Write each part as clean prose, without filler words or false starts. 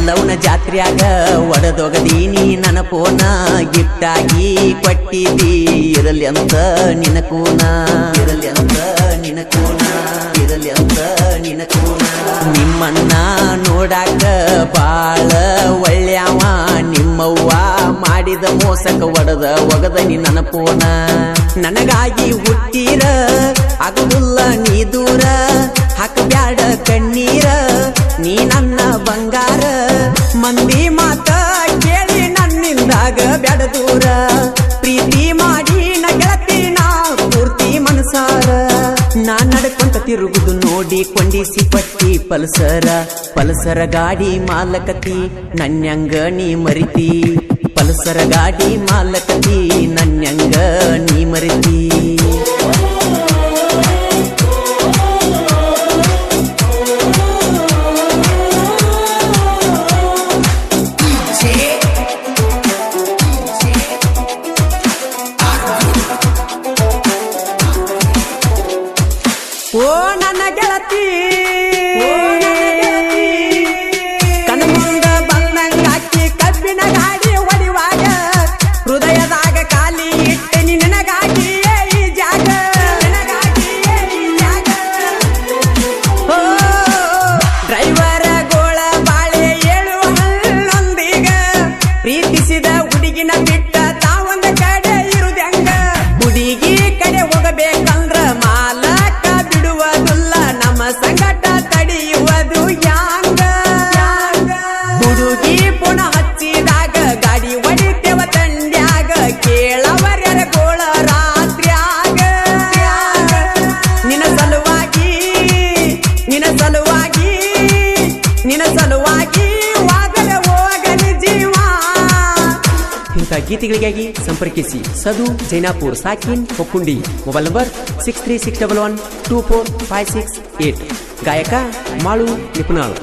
ಎಲ್ಲವನ ಜಾತ್ರ್ಯಾಗ ಒಡದೊಗದೀನಿ ನನ್ನ ಫೋನ ಗಿಫ್ಟ್ ಆಗಿ ಕೊಟ್ಟಿದ್ದಿ ಇರಲಿ ಅಂತ ನಿನ ಕೂನ ಇರಲಿ ಅಂತ ನಿನ ಕೂನ ಇರಲಿ ಅಂತ ನಿನ ಕೂನ ನಿಮ್ಮನ್ನ ನೋಡಾಕ ಬಾಳ ಒಳ್ಳೆಯವ ನಿಮ್ಮವ್ವ ಮಾಡಿದ ಮೋಸಕ ಒಡದ ಒಗದನಿ ನನ್ನ ಫೋನ ನನಗಾಗಿ ಹುಟ್ಟಿರ ಆಗುದಿಲ್ಲ ನೀ ದೂರ ಹಾಕಬ್ಯಾಡ ಕಣ್ಣೀರ ನೀ ನನ್ನ ಬಂಗಾರ ಮಂದಿ ಮಾತ ಕೇಳಿ ನನ್ನಿಂದಾಗ ಬ್ಯಾಡ ದೂರ ಪ್ರೀತಿ ಮಾಡಿ ನ ಗೆಳತಿ ನಾ ಪೂರ್ತಿ ಮನಸಾರ ನಾ ನಡ್ಕೊಂತ ತಿರುಗುದು ನೋಡಿ ಕೊಂಡಿಸಿ ಪಟ್ಟಿ ಪಲ್ಸರ ಗಾಡಿ ಮಾಲಕತಿ ನನ್ಯಂಗ ನೀ ಮರಿತಿ ಪಲ್ಸರ ಗಾಡಿ ಮಾಲಕತಿ ನನ್ಯಂಗ ನೀ ಮರಿತಿ ಓ ನನ್ನ ಗೆಳತಿ ಕಣ್ಮುಂದ ಬಂದಂಗ ಹಾಕಿ ಕಬ್ಬಿನ ಗಾಡಿ ಹೊಡಿವಾಗ ಹೃದಯದಾಗ ಖಾಲಿ ಇಟ್ಟೆ ನಿನಗಾಗಿ ಈ ಜಾಗ ಓ ಡ್ರೈವರ ಗೋಳ ಬಾಳೆ ಏಳುವ ಹಲ್ಲೊಂದೀಗ ಪ್ರೀತಿಸಿದ ಹುಡುಗಿನ ಬಿಟ್ಟ ತಾವೊಂದ ಕಡೆ ಇರುದಂಗ ಹುಡುಗಿ ಕಡೆ ಹೋಗಬೇಕಂದ್ರ ಮಾಲಕ ಬಿಡುವುದಿಲ್ಲ ನಮ್ಮ ಸಂಗಟ ತಡೆಯುವುದು ಯಾಂಗ ಹುಡುಗಿ ಪುನಃ ಹಚ್ಚಿದಾಗ ಗಾಡಿ ಹೊಡಿತೇವ ತಂಡ್ಯಾಗ ಕೇಳವರ್ಯರ ಗೋಳ ರಾತ್ರ್ಯಾಗ ನಿನ ಸಲುವಾಗಿ ವಾಗಲ ಹೋಗಲಿ ಜೀವ ಇಂಥ ಗೀತೆಗಳಿಗಾಗಿ ಸಂಪರ್ಕಿಸಿ ಸದು ಜೈನಾಪುರ್ ಸಾಕಿನ್ ಕೊಕ್ಕುಂಡಿ ಮೊಬೈಲ್ ನಂಬರ್ 6361124568 ಗಾಯಕ ಮಾಳು ನಿಪುಣಾಳ್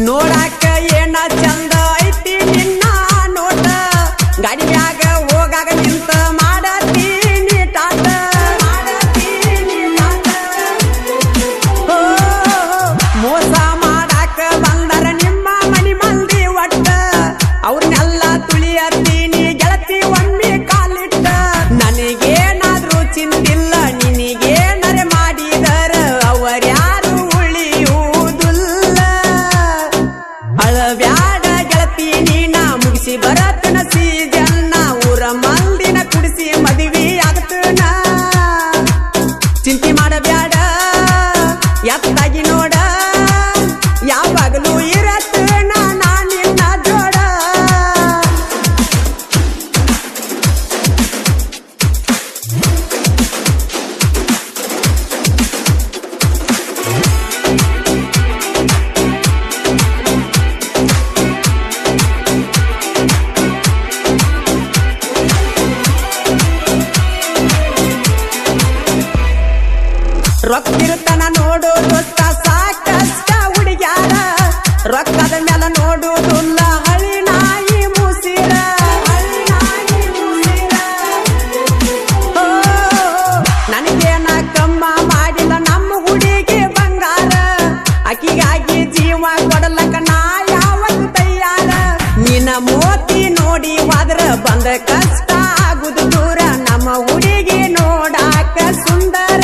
ನೋಡಾಕ ಏನ ಚಂದ ಐತಿ ನಿನ್ನ ನೋಟ ಗಾಡಿ ಮ್ಯಾಗ ಹೋಗಾಗ ನಿಂತ ಮಾಡತೀನಿ ಟಾಟ ಓ ಮೋಸ ಮಾಡಾಕ ಬಂದರ ನಿಮ್ಮ ಮನಿ ಮಂದಿ ಒಟ್ಟ ಅವ್ರನ್ನೆಲ್ಲ ತುಳಿಯತ್ತೀನಿ ಗೆಳತಿ ಒಮ್ಮೆ ಕಾಲಿಟ್ಟ ನನಗೇನಾದ್ರೂ ಚಿಂತಿಲ್ಲ ನಿನಗೇನರೆ ಮಾಡಿದರ ಅವರ್ಯಾರು ಉಳಿಯುವುದಿಲ್ಲ ಅಳಬ್ಯಾಡ ಗೆಳತಿ ನೀನ ಮುಗಿಸಿ ಬರತನ ಸೀಜನ್ನ ಊರ ಮಂದಿನ ಕುಡಿಸಿ ಮದುವೆ ಆಗತನ ಚಿಂತೆ ಮಾಡಬ್ಯಾಡ ಎತ್ತಾಗಿ ನೋಡ ಯಾವಾಗಲೂ ಇರತನ ನಾ ನಿನ್ನ ಜೋಡ ರೊಕ್ಕಿರುತ್ತನ ನೋಡು ದೋಸ್ತ ಸಾಕಷ್ಟ ಹುಡುಗ್ಯಾರ ರೊಕ್ಕದ ಮೇಲೆ ನೋಡುವುದಿಲ್ಲ ಹಳಿ ನಾಯಿ ಮುಸಿರ ಓ ನನಗೇನ ಕಮ್ಮ ಮಾಡಿಲ್ಲ ನಮ್ಮ ಹುಡುಗಿ ಬಂಗಾರ ಅಕ್ಕಿಗಾಗಿ ಜೀವ ಕೊಡಲಕ್ಕ ನಾ ಯಾವತ್ತು ತಯ್ಯಾರ ನಿನ್ನ ಮೋತಿ ನೋಡಿ ಹೋದ್ರ ಬಂದ ಕಷ್ಟ ಆಗುದು ದೂರ ನಮ್ಮ ಹುಡುಗಿ ನೋಡಾಕ ಸುಂದರ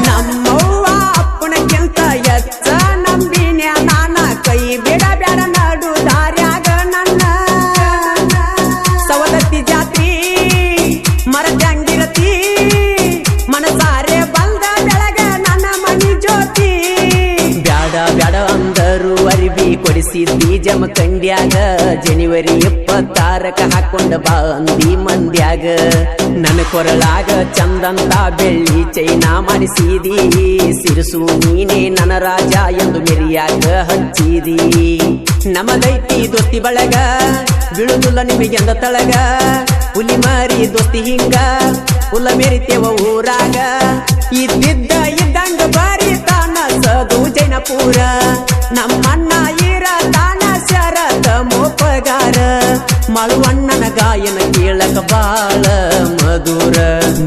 ನಮ್ಮವ್ವ ಅಪ್ಪನಕ್ಕಿಂತ ಎಚ್ಚ ನಂಬಿನ್ಯ ನಾನ ಕೈ ಬಿಡಬ್ಯಾಡ ನಡು ದಾರ್ಯಾಗ ನನ್ನ ಸವದತ್ತಿ ಜಾತ್ರಿ ಮರದಂಗಿರತಿ ಮನಸಾರೆ ಬಂದ ಬೆಳಗ ನನ್ನ ಮನಿ ಜ್ಯೋತಿ ಬ್ಯಾಡ ಬ್ಯಾಡ ಅಂದರು ಅರಿವಿ ಕೊಡಿಸಿದ್ದಿ ಜಮಖಂಡ್ಯಾಗ ಜನವರಿ 26ಕ ಹಾಕೊಂಡ ಬಂದಿ ಮಂದ್ಯಾಗ ನನ್ನ ಕೊರಳಾಗ ಚಂದಂತ ಬೆಳ್ಳಿ ಚೈನಾ ಮಾಡಿಸಿದಿ ಸಿರಸು ನೀನೇ ನನ್ನ ರಾಜ ಎಂದು ಮೆರಿಯಾಗ ಹಚ್ಚಿದಿ ನಮದೈತಿ ದೋಸ್ತಿ ಬಳಗ ಬೀಳುದಿಲ್ಲ ನಿಮಗೆಂದ ತಳಗ ಹುಲಿ ಮಾರಿ ದೋಸ್ತಿ ಹಿಂಗ ಹುಲ ಮೆರಿತೇವ ಊರಾಗ ಇದ್ದಿದ್ದ ಇದ್ದಂಗ ಬಾರಿ ತಾನ ಸದು ಜೈನಪುರ ನಮ್ಮಣ್ಣ ಇರ ತಾನ ಶರತ ಮೋಪಗಾರ ಮಳುವಣ್ಣನ ಗಾಯನ ಕೇಳಕ ಬಾಳ ಮಧುರ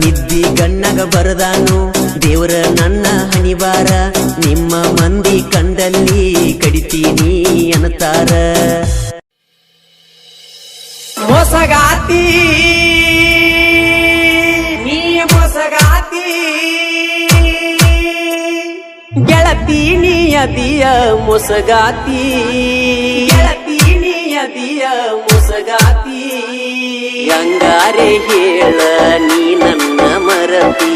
ನಿದ್ದಿ ಗಣ್ಣಗ ಬರದಾನು ದೇವ್ರ ನನ್ನ ಹಣಿವಾರ ನಿಮ್ಮ ಮಂದಿ ಕಂಡಲ್ಲಿ ಕಡಿತೀನಿ ಅನ್ನತಾರ ಮೋಸಗಾತಿ ನೀ ಮೋಸಗಾತಿ ಗೆಳತಿ ನಿಯದಿಯ ಮೋಸಗಾತಿ ಗೆಳತಿ ನಿಯದಿಯ ಮೋಸಗಾತಿ ಹಂಗಾರೆ ಹೇಳ ನೀ ನನ್ನ ಮರತಿ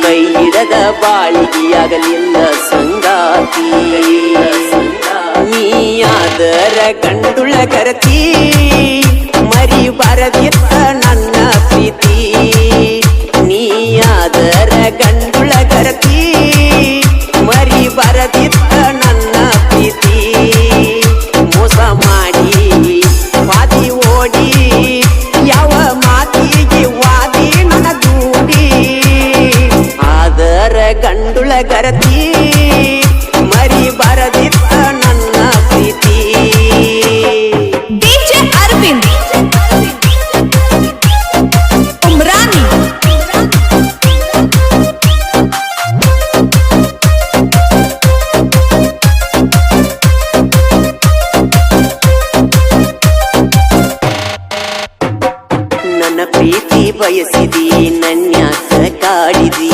ಕೈ ಹಿಡದ ಬಾಳಿಗೆಯಾಗಲಿಲ್ಲ ಸಂಗಾತಿ ನೀಯಾದರ ಗಂಡುಳ ಕರತಿ ಮರಿ ಬರದಿತ್ತ ನನ್ನ ಪ್ರೀತಿ ನೀಯಾದರ ಗಂಡುಳ ಕರತಿ ಮರಿ ಬರದಿತ್ತ ನನ್ನ ಪ್ರೀತಿ ಮೋಸ ಮಾಡಿ ವಾದಿ ಓಡಿ ಯಾವ ಮಾತಿಗೆ ವಾದಿ ನನ್ನ ದೂಡಿ ಆದರ ಗಂಡುಳ ಗರತಿ ಮರಿ ಬರದಿತ್ತ ನನ್ನ ಪ್ರೀತಿ DJ ಅರವಿಂದ್ ಉಮ್ರಾನಿ ನನ್ನ ಪ್ರೀತಿ ಬಯಸಿದಿ ನನ್ಯಾಕ ಕಾಡಿದಿ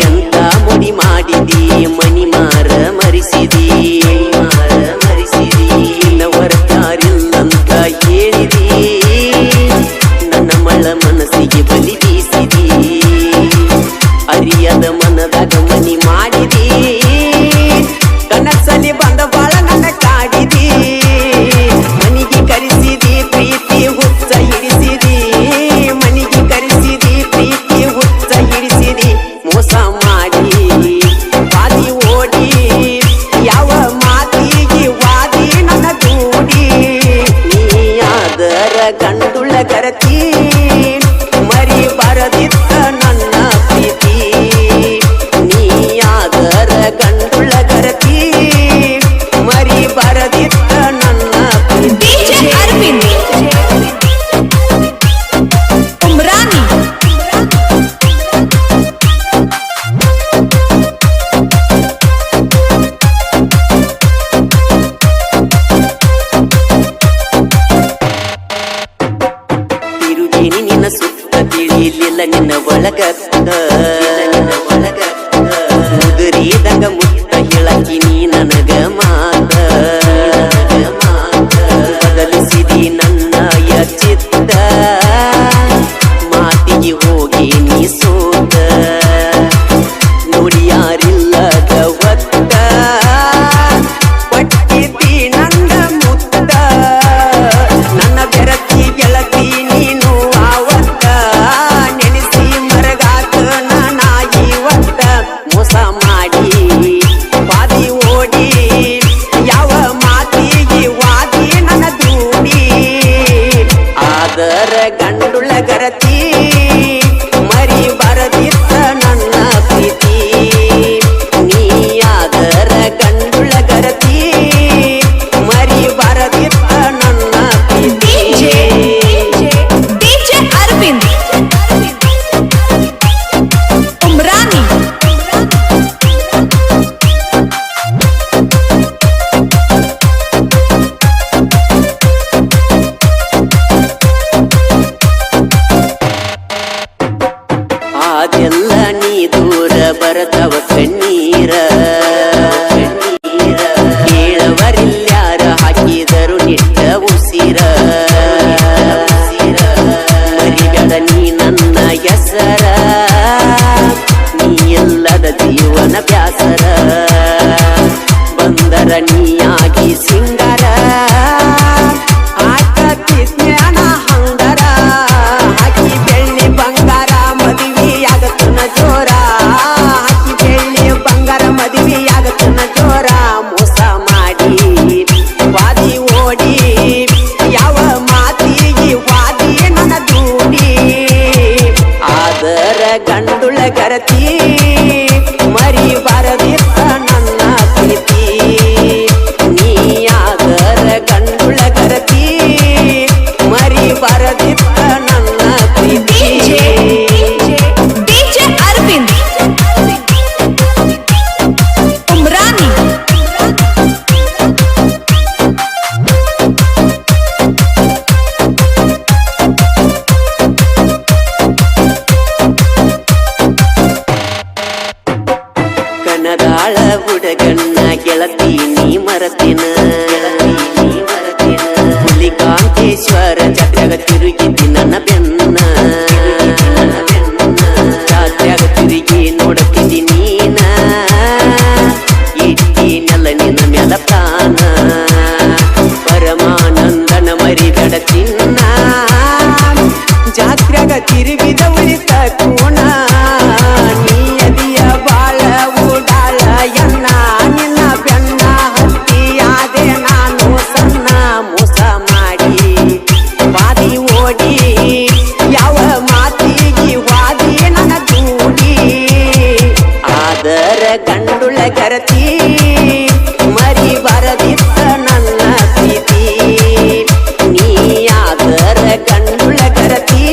ಎಂತ ಮುಡಿ ಮಾಡಿದಿ ಮನಿ ಮಾರ ಮರಿಸಿದಿ ನವರತಾರಿಲ್ಲಂತ ಹೇಳಿದಿ ನನ್ನ ಮಳ ಮನಸ್ಸಿಗೆ ಬಲಿ ಬೀಸಿದಿ ಅರಿಯದ ಮನದಾಗ ಮನಿ ಮಾಡಿದಿ ಕನಸಲ್ಲಿ ಬಂದ ಬಾಳ ನನ್ನ ಕಾಡಿದಿ ಮನಿಗೆ ಕರೆಸಿದಿ ಪ್ರೀತಿ ಹುಚ್ಚ ಹಿಡಿಸಿದಿ ಮನಿಗೆ ಕರೆಸಿದಿ ಪ್ರೀತಿ ಹುಚ್ಚ ಹಿಡಿಸಿದಿ ಮೋಸ ಮಾಡಿ ವಾದಿ ಓಡಿ ಯಾವ ಮಾತಿಗೆ ವಾದಿ ನನ್ನ ದೂಡಿ ನೀಯಾದರ ಗಂಡುಳ ಗರತಿ ಮರಿ ಬರದಿತ್ತ ನನ್ನ ಪ್ರೀತಿ ನೀಯಾದರ ಗಂಡುಳ ಗರತಿ ಮರಿ ಬರದಿತ್ತ ನನ್ನ ಪ್ರೀತಿ DJ ಅರವಿಂದ್ ಉಮ್ರಾನಿ ತಿರುಗಿನಿ ನಿನ್ನ ಸುತ್ತ ತಿಳಿಲಿಲ್ಲ ನಿನ್ನ ಒಳಗತ್ತ ಮುದುರಿದಂಗ ಮುತ್ತ ಹೇಳಕಿ ನೀ ನನಗ ಮಾತ ಬದಲಿಸಿದಿ ನನ್ನ ಚಿತ್ತ ಮಾತಿಗೆ ಹೋಗಿ ನೀ ಸೋತ ನೋಡಿ ಯಾರಿಲ್ಲದ ಒತ್ತ ಕೊಟ್ಟಿದ್ದಿ ನನ್ನ ಮುತ್ತ ನನ್ನ ಬೆರತಿ ಗೆಳತಿ ನೀನು ಆವತ್ತ ನೆನೆಸಿ ಮರಗಾತ ನಾಯಿ ಒತ್ತ ಮೋಸ ಮಾಡಿ ವಾದಿ ಓಡಿ ಯಾವ ಮಾತಿಗೆ ವಾದಿ ನನ್ನ ದೂಡಿ ಆದರ ಗಂಡುಳ ಗರತಿ ಮರಿ ಬರದಿತ್ತ ನನ್ನ ಪ್ರೀತಿ ನೀಯಾದರ ಗಂಡುಳ ಗರತಿ ಮರಿ ಬರದಿತ್ತ ನನ್ನ ಪ್ರೀತಿ DJ ಅರವಿಂದ್ ಉಮ್ರಾನಿ ಅದೆಲ್ಲ ನೀ ದೂರ ಬರತವ ಕಣ್ಣೀರ ಕೇಳವರಿಲ್ಯಾರ ಹಾಕಿದರು ನಿಟ್ಟ ಉಸಿರ ಮರಿಬೇಡ ನೀ ನನ್ನ ಹೆಸರ ನೀ ಎಲ್ಲದ ಜೀವನ ಬ್ಯಾಸರ ಬಂದರ ನೀಯಾಗಿ ಸಿಂಗರ ಆಕತಿ ಜ್ಞಾನ ಹಂಗರ ಹಾಕಿ ಬೆಳ್ಳಿ ಬಂಗಾರ ಮದುವೆಯಾಗತನ ಜೋರ ಹಾಕಿ ಬೆಳ್ಳಿ ಬಂಗಾರ ಮದುವೆಯಾಗತನ ಜೋರ ಮೋಸ ಮಾಡಿ ವಾದಿ ಓಡಿ ಯಾವ ಮಾತಿಗೆ ವಾದಿ ನನ್ನ ದೂಡಿ ಆದರ ಗಂಡುಳ ಗರತಿ ಮರಿ ಬರದಿತ್ತ ನನ್ನ ಪ್ರೀತಿ ನೀಯಾದ ಮರತಿನ ಹುಲಿಕಾಂತೇಶ್ವರ ಜಾತ್ರೆಗ ತಿರುಗಿದ್ದಿ ನನ್ನ ಬೆನ್ನ ಜಾತ್ರೆಗ ತಿರುಗಿ ನೋಡತಿದ್ದಿ ನೀನ ಇಟ್ಟಿನೆಲ್ಲ ನಿನ್ನ ಮ್ಯಾಲ ಪ್ರಾಣ ಪರಮಾನಂದನ ಮರಿಬೇಡ ಚಿನ್ನ ಜಾತ್ರೆಗ ತಿರುಗಿದ ಉಳಿತ ಕೋಣ ನೀ ಅದಿಯ ಬಾಳ ಓಡಾಳ ಎನ್ನ ನಿನ್ನ ಬೆನ್ನ ಹತ್ತಿಯಾದೆ ನಾನು ಸಣ್ಣ ಮೋಸ ಮಾಡಿ ವಾದಿ ಓಡಿ ಯಾವ ಮಾತಿಗೆ ವಾದಿ ನನ್ನ ದೂಡಿ ಆದರ ಗಂಡುಳ ಗರತಿ ಮರಿ ಬರದಿತ್ತ ನನ್ನ ಪ್ರೀತಿ ನೀ ಆದರ ಗಂಡುಳ ಗರತಿ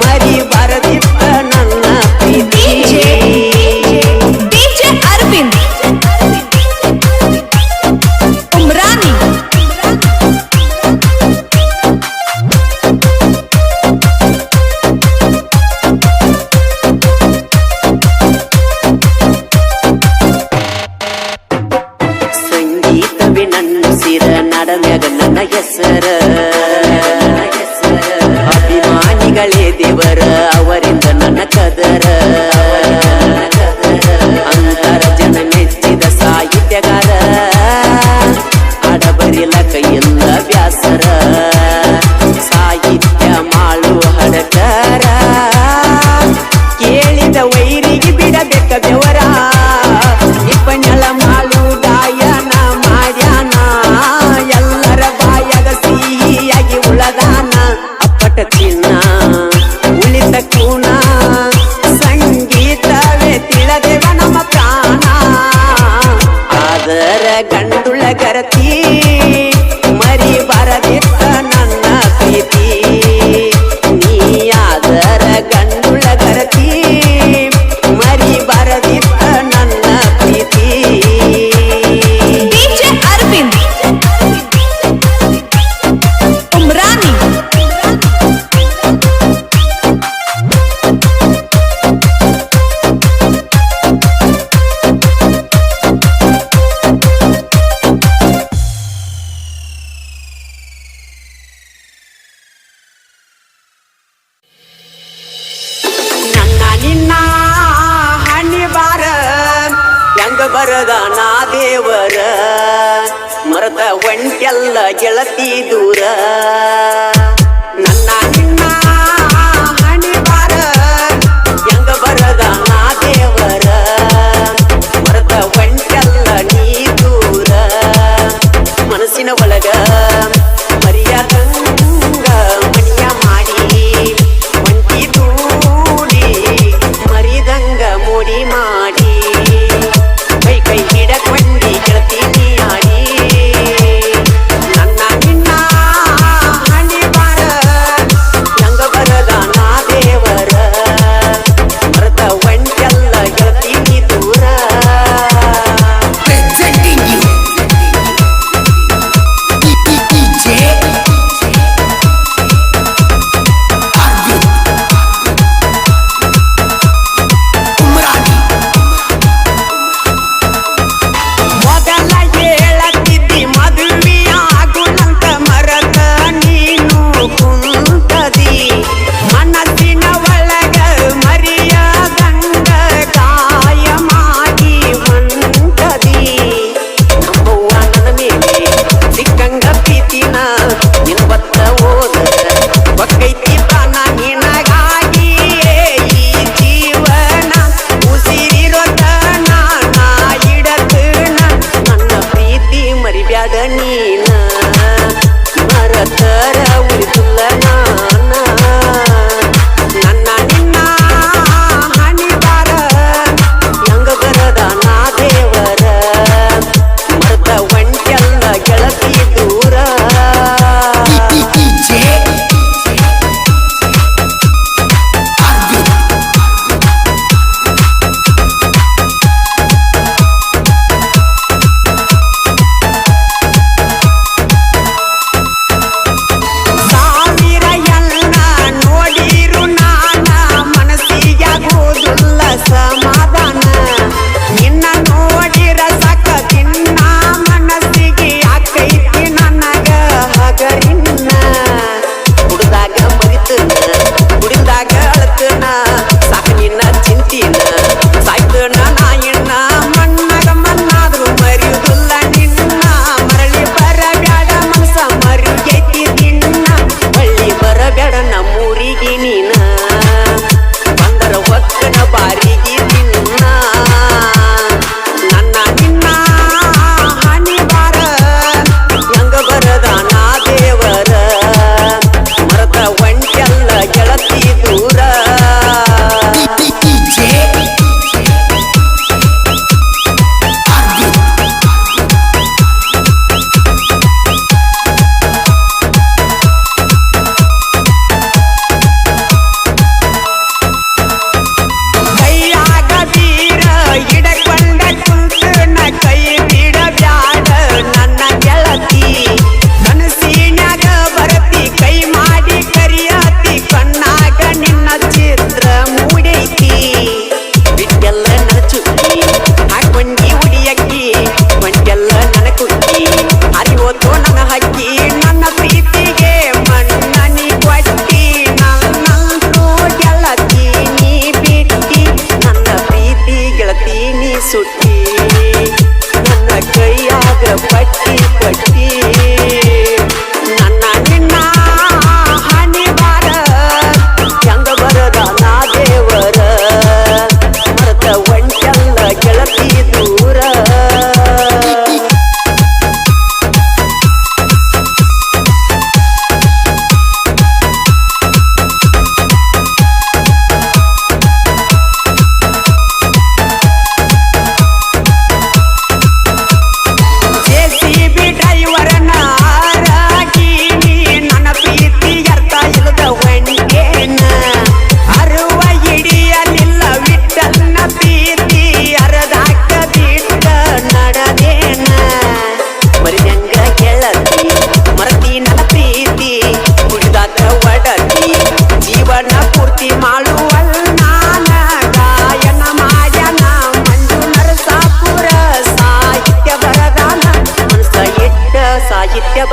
ಮರಿ ಬರದಿತ್ತ ನನ್ನ ಪ್ರೀತಿ DJ Arvind Umrani ಸಂಗೀತವೇ ನನ್ನ ಸಿರ ನಡಮ್ಯಾಗ ನನ್ನ ಹೆಸರ ಅಭಿಮಾನಿಗಳೇ ದೇವರ ಅವರಿಂದ ನನ್ನ ಕದರ ಅಂತರ ಜನ ಮೆಚ್ಚಿದ ಸಾಹಿತ್ಯಗಾರ ಆಡಬರಿಲ ಕೈಯಿಂದ ವ್ಯಾಸರ ಸಾಹಿತ್ಯ ಮಾಡು ಹಡಕರ ಕೇಳಿದ ವೈರಿಗೆ ಬಿಡಬೇಕ ಬೆವರ ನಿಪ್ಪನೆಲ ಮಾಡು ಗಾಯನ ಮಾಡ್ಯಾನ ಎಲ್ಲರ ಬಾಯಾಗ ಸಿಹಿಯಾಗಿ ಉಳದಾನ ಅಪ್ಪಟ ಚಿನ್ನ ಉಳಿತ ಕೂಣ ಸಂಗೀತವೇ ತಿಳದೇವ ನಮ್ಮ ಪ್ರಾಣ ಆದರ ಗಂಡುಳ ಗರತಿ ಮರಿ ಬರದಿತ್ತ ನನ್ನ ಪ್ರೀತಿ ನೀ ಆದರ ಗಂಡುಳ ಗರತಿ ಮರಿ ಬರದಿತ್ತ ನನ್ನ ಪ್ರೀತಿ DJ Arvind Umrani ನನ್ನ ನಿನ್ನ ಹಣ್ಣಿ ಬಾರ ಹೆಂಗ ಬರದ ನಾ ದೇವರ ಮರದ ಒಂಟೆಲ್ಲ ಗೆಳತಿ ದೂರ ನನ್ನ ನಿನ್ನ ಹಣ್ಣಿ ಬಾರ ಹೆಂಗ ಬರದ ನಾ ದೇವರ ಮರದ ಒಂಟೆಲ್ಲ ನೀ ದೂರ ಮನಸ್ಸಿನ ಒಳಗ ಮರಿಯಾದಂಗ ಮನಿಯ ಮಾಡಿ ಒಂಟಿ ದೂಡಿ ಮರಿದಂಗ ಮುಡಿ ಮಾಡಿ ಕೈ ಕೈ ಹಿಡಕೊಂಡಿ ಗೆಳತಿ ನೀ ಆಡಿ ನನ್ನ ನಿನ್ನ ಹಣಿ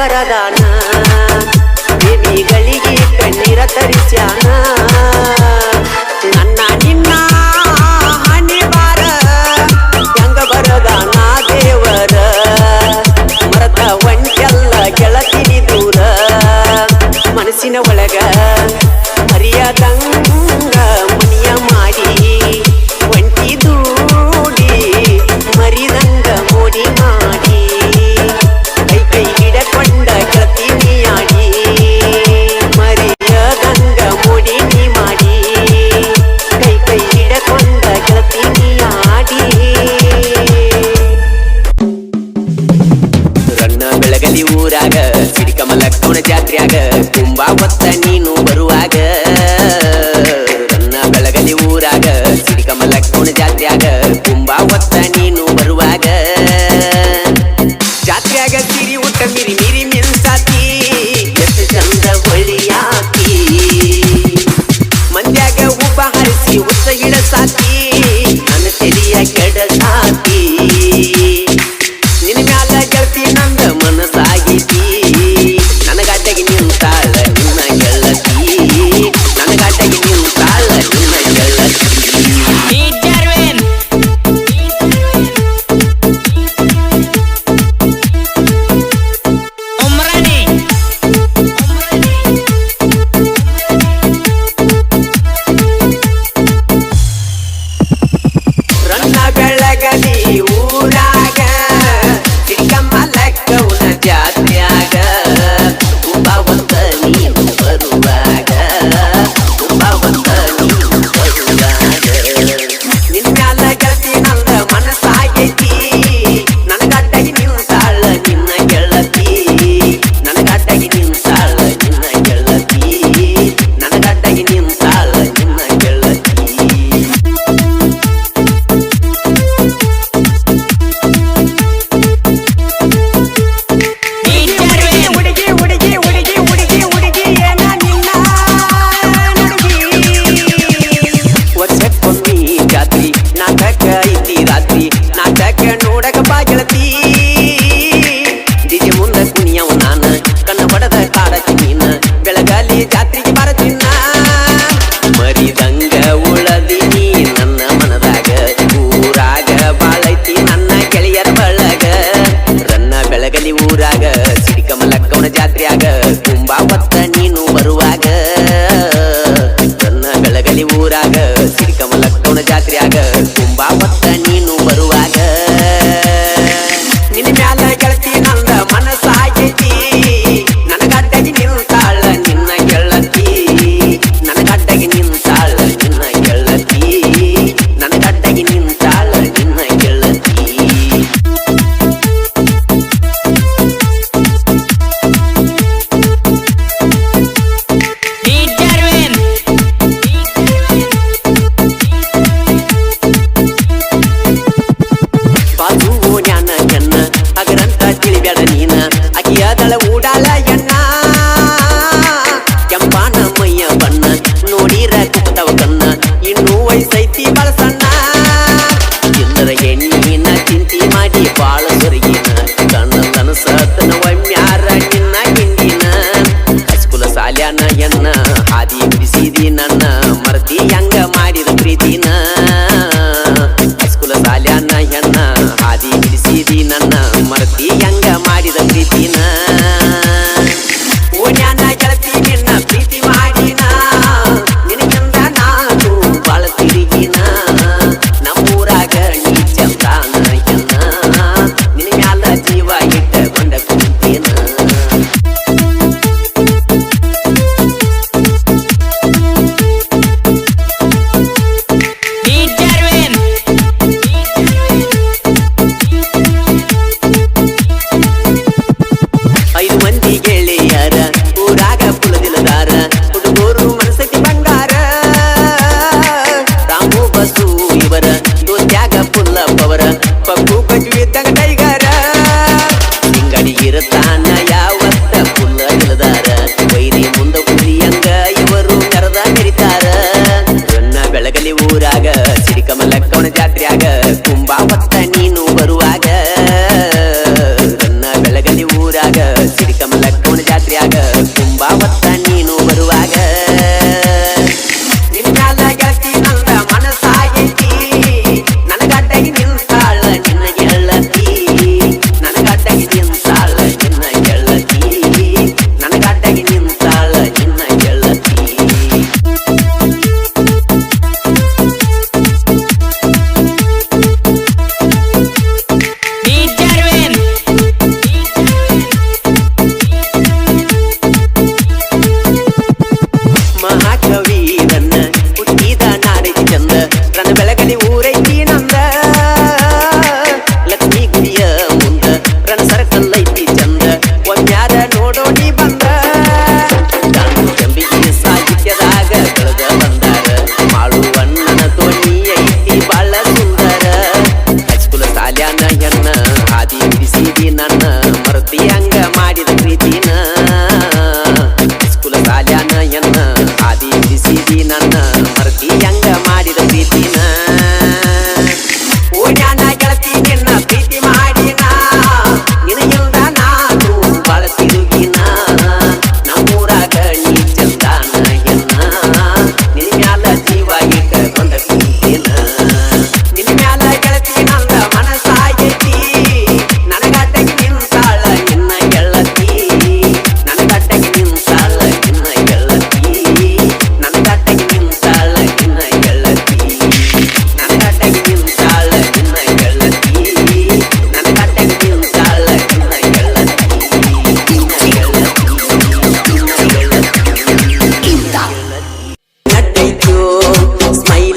ಬರದಾನ ಪ್ರೇಮಿಗಳಿಗೆ ಕಣ್ಣೀರ ತರಿಸ್ಯಾನ ನನ್ನ ನಿನ್ನ ಹಣಿ ಬಾರ ಹೆಂಗ ಬರದಾನ ದೇವರ ಮರತ ಒಂಟೆಲ್ಲ ಗೆಳತಿನಿ ದೂರ ಮನಸ್ಸಿನ ಒಳಗ ಮರಿಯದಂಗ ಮನಿಯ ಮಾಡಿ ಒಂಟಿ ದೂಡಿ ಮರಿದಂಗ ಮೋಡಿ ಮಾಡಿ ಕೈ ಕೈ ಹಿಡಕೊಂಡ ಗೆಳತಿನಿ ಆಡಿ ಮರಿಯದಂಗ ಮೋಡಿ ನೀ ಮಾಡಿ ಕೈ ಕೈ ಹಿಡಕೊಂಡ ಗೆಳತಿನಿ ಆಡಿ ರನ್ನ ಬೆಳಗಲಿ ಊರಾಗ ಸಿರಿಕಮಲಕ್ಕವನ ಜಾತ್ರ್ಯಾಗ ತುಂಬಾ ಹೊತ್ತ ನೀನು ಬರುವಾಗ ರನ್ನ ಬೆಳಗಲಿ ಊರಾಗ ಸಿರಿಕಮಲಕ್ಕವನ ಜಾತ್ರ್ಯಾಗ ತುಂಬಾ ಹೊತ್ತ ನೀನು ಬರುವಾಗ ಜಾತ್ರ್ಯಾಗ ಸಿರಿ ಊಟ ಮಿರಿ ಮಿರಿ ಮಿನ್ಸಾತಿ ಎಷ್ಟು ಚಂದ ಒಳಿಯಾತಿ ಮಂದ್ಯಾಗ ಉಪ ಹರಿಸಿ ಉತ್ತ ಹಿಡಸಾತಿ ನನ್ನ ತೆಲಿಯ ಕೆಡಸಾತಿ ನಿನ್ನ ಮ್ಯಾಲ ಗೆಳತಿ ನಂದ ಮನಸ್ಸಾಗೈತಿ ನನಗಾಟಗಿ ನಿಂತಾಳ ನಿನ್ನ ಗೆಳತಿ ನನಗಾಟಗಿ ನಿಂತಾಳ ನಿನ್ನ ಗೆಳತಿ ರನ್ನ ಬೆಳಗಲಿ ಊರಾಗ ಸಿರಿಕಮಲಕ್ಕವನ ಜಾತ್ರ್ಯಾಗ ತುಂಬಾ ಹೊತ್ತ ನೀನು ಬರುವಾಗ ತುಂಬಾ ಹೊತ್ತ ನೀನು ಬರುವಾಗ ನಿನ್ನ ಮ್ಯಾಲ ಗೆಳತಿ ನಂದ ಮನಸ್ಸಾಗೈತಿ ನನಗಾಟಗಿ ನಿಂತಾಳ ನಿನ್ನ ಗೆಳತಿ ನನಗಾಟಗಿ ನಿಂತಾಳ ನಿನ್ನ ಗೆಳತಿ ನನಗಾಟಗಿ ನಿಂತಾಳ ನಿನ್ನ ಗೆಳತಿ ಹುಡುಗಿ ಹುಡುಗಿ ಹುಡುಗಿ ಹುಡುಗಿ ಹುಡುಗಿ ಏನ ನಿನ್ನ ವರ್ಷಕ್ಕೊಮ್ಮಿ ಜಾತ್ರಿ ನಾಟಕ ಐತಿ ರಾತ್ರಿ ನಾಟಕ ನೋಡಕ ಬಾ ಗೆಳತಿ ಡಿಜೆ ಮುಂದ ಕುಣಿಯವ ನಾನ ಕಣ್ಣ ಬಡದ ಕಾಡತಿ ನೀನ ಬೆಳಗಾಲಿ ಜಾತ್ರೆಗೆ ಬರತಿನ್ನ ಮರಿದಂಗ ಉಳದಿನಿ ನನ್ನ ಮನದಾಗ ಊರಾಗ ಬಾಳೈತಿ ನನ್ನ ಗೆಳೆಯರ ಬಳಗ ರನ್ನ ಬೆಳಗಲಿ ಊರಾಗ ಸಿರಿಕಮಲಕ್ಕವನ ಜಾತ್ರ್ಯಾಗ ತುಂಬಾ ಹೊತ್ತ ನೀನು ಬರುವಾಗ ರನ್ನ ಬೆಳಗಲಿ ಊರಾಗ ಸಿರಿಕಮಲಕ್ಕವನ ಜಾತ್ರ್ಯಾಗ ತುಂಬಾ ಹೊತ್ತ ನೀನು ಬರುವಾಗ ನಿನ್ನ ಮ್ಯಾಲ ಗೆಳತಿ ನಂದ ಮನಸ್ಸಾಗೈತಿ ನನಗಡ್ಡಗಿ ನಿಂತಾಳ ನಿನ್ನ ಗೆಳತಿ ನನಗಡ್ಡಗಿ ನಿಂತಾಳ ನಿನ್ನ ಗೆಳತಿ ನನಗಡ್ಡಗಿ ನಿಂತಾಳ ನಿನ್ನ ಗೆಳತಿ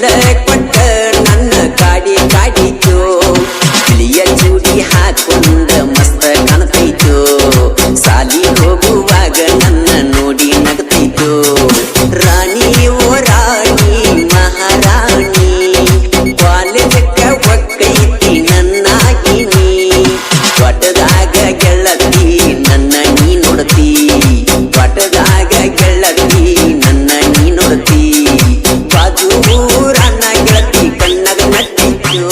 ಚೂಡ ಕೊಟ್ಟ ನನ್ನ ಕಾಡಿ ಕಾಡಿತು ಬಿಳಿಯ ಚೂಡಿ ಹಾಕೊಂಡ ಮಸ್ತ ಕಾಣ್ತೈತು ಸಾಲಿ ಹೋಗುವಾಗ ನನ್ನ ನೋಡಿ ನಗತೈತು ರಾಣಿ ಓ ರಾಣಿ ಮಹಾರಾಣಿ ಕಾಲೇಜಕ್ಕ ಒಕ್ಕೈತಿ ನನ್ನಾಗಿನಿ ಒಟ್ಟದಾಗ ಗೆಳತಿ ನನ್ನ ನೀ ನೋಡತಿ ಒಟ್ಟದಾಗ ಗೆಳತಿ ನನ್ನ ನೀ ನೋಡತಿ ಬಾಜು ಊರನ್ನ ಗೆಳತಿ ಕಣ್ಣಗ ನಟ್ಟಿತ್ತು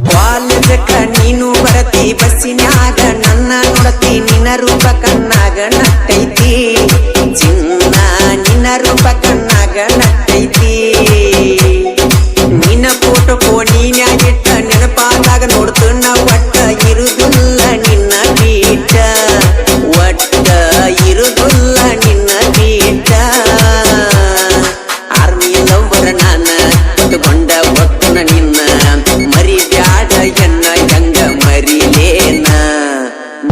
ಕಾಲೇಜಕ್ಕ ನೀನು ಬರತಿ ಬಸ್ಸಿನ್ಯಾಗ ನನ್ನ ನೋಡತಿ ನಿನ್ನ ರೂಪ ಕಣ್ಣಾಗ ನಟ್ಟೈತಿ ಚಿನ್ನ ನಿನ್ನ ರೂಪ ಕಣ್ಣಾಗ ನಟ್ಟೈತಿ ನಿನ್ನ ಫೋಟೋ ಫೋನಿನ್ಯಾಗಿಟ್ಟ ನೆನಪಾದಾಗ ನೋಡ್ತುನ್ನ ಒಟ್ಟ ಇರುದಿಲ್ಲ ನಿನ್ನ ಬೀಟ ಒಟ್ಟ ಇರುದಿಲ್ಲ ನಿನ್ನ ಬೀಟ ಆರ್ಮಿ ಲವ್ವರ ನಾನ ಹೊತ್ತುಕೊಂಡ ಒಕ್ಕನ ನಿನ್ನ ಮರಿ ಬ್ಯಾಡ ಎನ್ನ ಹೆಂಗ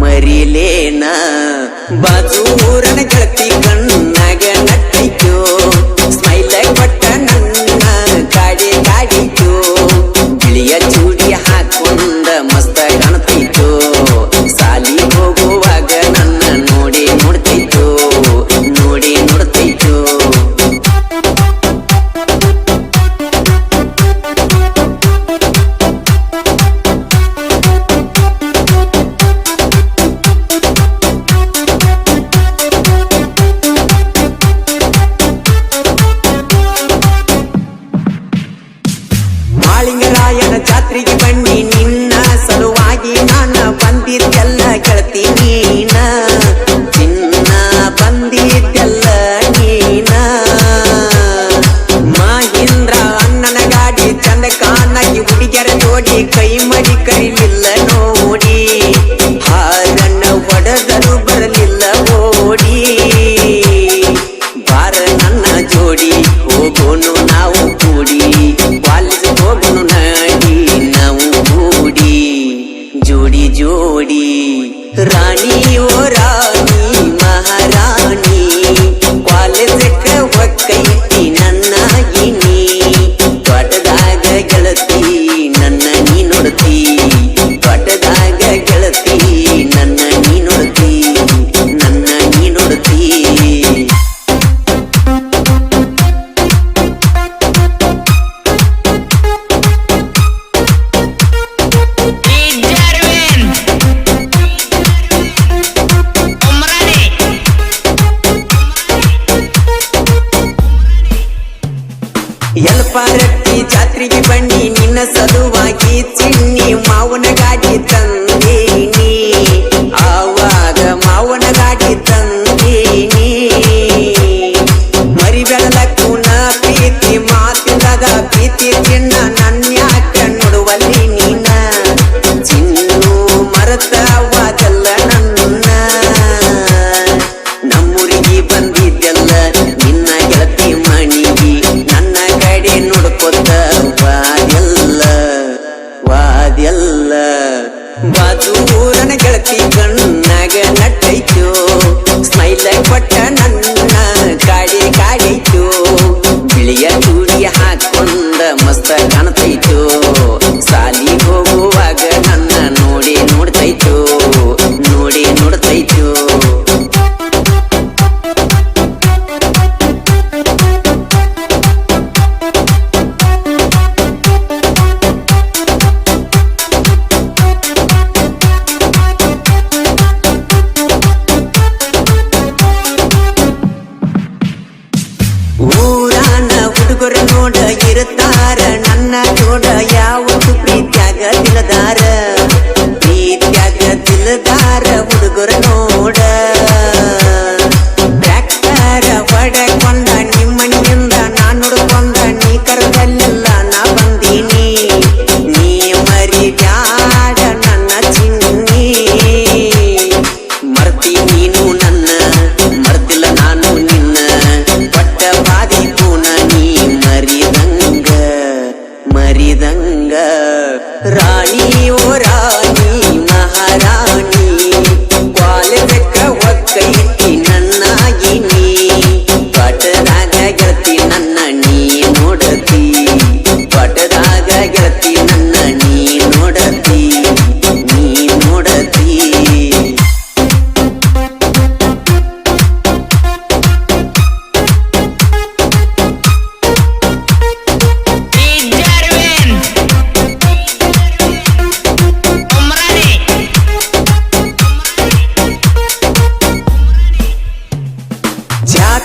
ಮರಿಲೇನ ಬಾಜೂರನ ಗೆಳತಿ ಕಣ್ಣಾಗ ನಟ್ಟೈತು ಸ್ಮೈಲ್ ಕೊಟ್ಟ ನನ್ನ ಕಾಡಿ ಕಾಡಿತು ಬಿಳಿಯ ಚೂಡಿ ಹಾಕೊಂಡ ಮಸ್ತ ಕಾಣ್ತೈತು ಸಾಲಿ ಹೋಗುವಾಗ ನನ್ನ ನೋಡಿ ನೋಡ್ತೈತು ನೋಡಿ ನೋಡ್ತೈತು ಮಾಳಿಂಗರಾಯನ ಜಾತ್ರೆಗೆ ಬನ್ನಿ ನಿನ್ನ ಸಲುವಾಗಿ ನಾನ ಬಂದಿದ್ದೆಲ್ಲ ಗೆಳತಿ ನೀನ ಚಿನ್ನ ಬಂದಿದ್ದೆಲ್ಲ ನೀನ ಮಹೀಂದ್ರ ಅಣ್ಣನ ಗಾಡಿ ಚಂದ ಕಾಣಗಿ ಹುಡುಗಿಯರ ಜೋಡಿ ಕೈ ಮಡಿ ಕರಿಲಿಲ್ಲ ನೋಡಿ ಹಾರನ್ನ ಹೊಡೆದರು ಬರಲಿಲ್ಲ ಓಡಿ ಬಾರ ನನ್ನ ಜೋಡಿ ಹೋಗೋನು ನಾವು ಕೂಡಿ ಕಾಲೇಜ್ ಹೋಗೋನು ನಡಿ ನಾವು ಕೂಡಿ ಜೋಡಿ ಜೋಡಿ ರಾಣಿ ಓ ರಾಣಿ ಮಹಾರಾಣಿ ಕಾಲೇಜಕ್ಕ ಒಕ್ಕೈತಿ ನನ್ನಾಗಿನಿ ತೋಟದಾಗ ಗೆಳತಿ ನನ್ನ ನೀ ನೋಡ್ತಿ ತೋಟದಾಗ ಗೆಳತಿ ನನ್ನ ನೀ ನೋಡ್ತಿ ನನ್ನ ನೀ ನೋಡ್ತಿ ಎಲ್ಪಾರಟ್ಟಿ ಜಾತ್ರೆಗೆ ಬನ್ನಿ ನಿನ್ನ ಸಲುವಾಗಿ ಚಿನ್ನಿ ಮಾವನ ಗಾಡಿ ತಂದೀನಿ ಆವಾಗ ಮಾವನ ಗಾಡಿ ತಂದೀನಿ ಮರಿ ಬೆಳಲಕ್ಕೂನ ಪ್ರೀತಿ ಮಾತಿಲ್ಲದ ಪ್ರೀತಿ ಚಿನ್ನ ನನ್ಯಾಕ ನೋಡುವಲ್ಲಿ ನೀನ ಚಿನ್ನು ಮರತವಾದಲ್ಲ ನನ್ನ ನಮ್ಮೂರಿಗೆ ಬಂದಿದ್ದೆಲ್ಲ ನಿನ್ನ ಗೆಳತಿ ಮಣಿಗಿ ನನ್ನ ಕಡೆ ನೋಡ್ಕೊತ ವಾದ್ಯಲ್ಲ ಬಾಜೂರನ ಗೆಳತಿ ಕಣ್ಣಾಗ ನಟ್ಟೈತು ಸ್ಮೈಲ್ ಕೊಟ್ಟ ನನ್ನ ಕಾಡಿ ಕಾಡೈತು ಬಿಳಿಯ ಚೂಡಿ ಹಾಕೊಂಡ ಮಸ್ತ ಕಾಣ್ತೈತು ಸಾಲಿ ಹೋಗುವಾಗ ನನ್ನ ನೋಡಿ ನೋಡ್ತೈತು ನೋಡಿ ನೋಡ್ತೈತು ಊರಾನ ಹುಡುಗರ ನೋಡ ಇರುತ್ತಾರ ನನ್ನ ಜೋಡ ಯಾವತ್ತು ಪ್ರೀತ್ಯಾಗ ದಿಲದಾರ ಪ್ರೀತ್ಯಾಗ ದಿಲದಾರ ಹುಡುಗರ ನೋಡ ಟ್ರ್ಯಾಕ್ಟರ ಹೊಡೆಕೊಂಡ ನಿಮ್ಮನಿಯಿಂದ ನಾ ನೋಡ್ಕೊಂಡ ನೀ ಕರದಲ್ಲೆಲ್ಲ ನಾ ಬಂದೀನಿ ನೀ ಮರಿ ಬ್ಯಾಡ ನನ್ನ ಚಿನ್ನಿ ಮರ್ತಿ ನೀನು ನನ್ನ ಮರ್ತಿಲ್ಲ ನಾನು ನಿನ್ನ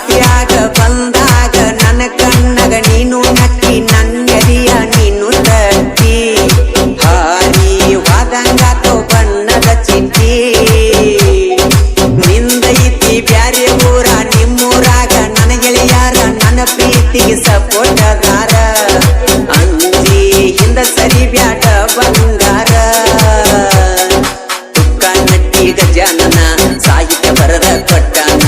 ರಾತ್ರಿಯಾಗ ಬಂದಾಗ ನನ್ನ ಕಣ್ಣಗ ನೀನು ನಕ್ಕಿ ನನ್ನೆದಿಯ ನೀನು ತಟ್ಟಿ ಹಾರಿ ವಾದಂಗಾತೋ ಬಣ್ಣದ ಚಿಟ್ಟಿ ನಿಂದೈತಿ ಬ್ಯಾರೆ ಊರ ನಿಮ್ಮೂರಾಗ ನನ್ನ ಗೆಳೆಯಾರ ನನ್ನ ಪ್ರೀತಿಗೆ ಸಪೋಟಗಾರ ಅಂಜಿ ಹಿಂದ ಸರಿ ಬ್ಯಾಟ ಬಂಗಾರ ತುಕ್ಕ ನಟ್ಟಿ ಗಜಾನನ ಸಾಹಿತ್ಯ ಬರದ ಕೊಟ್ಟಾನ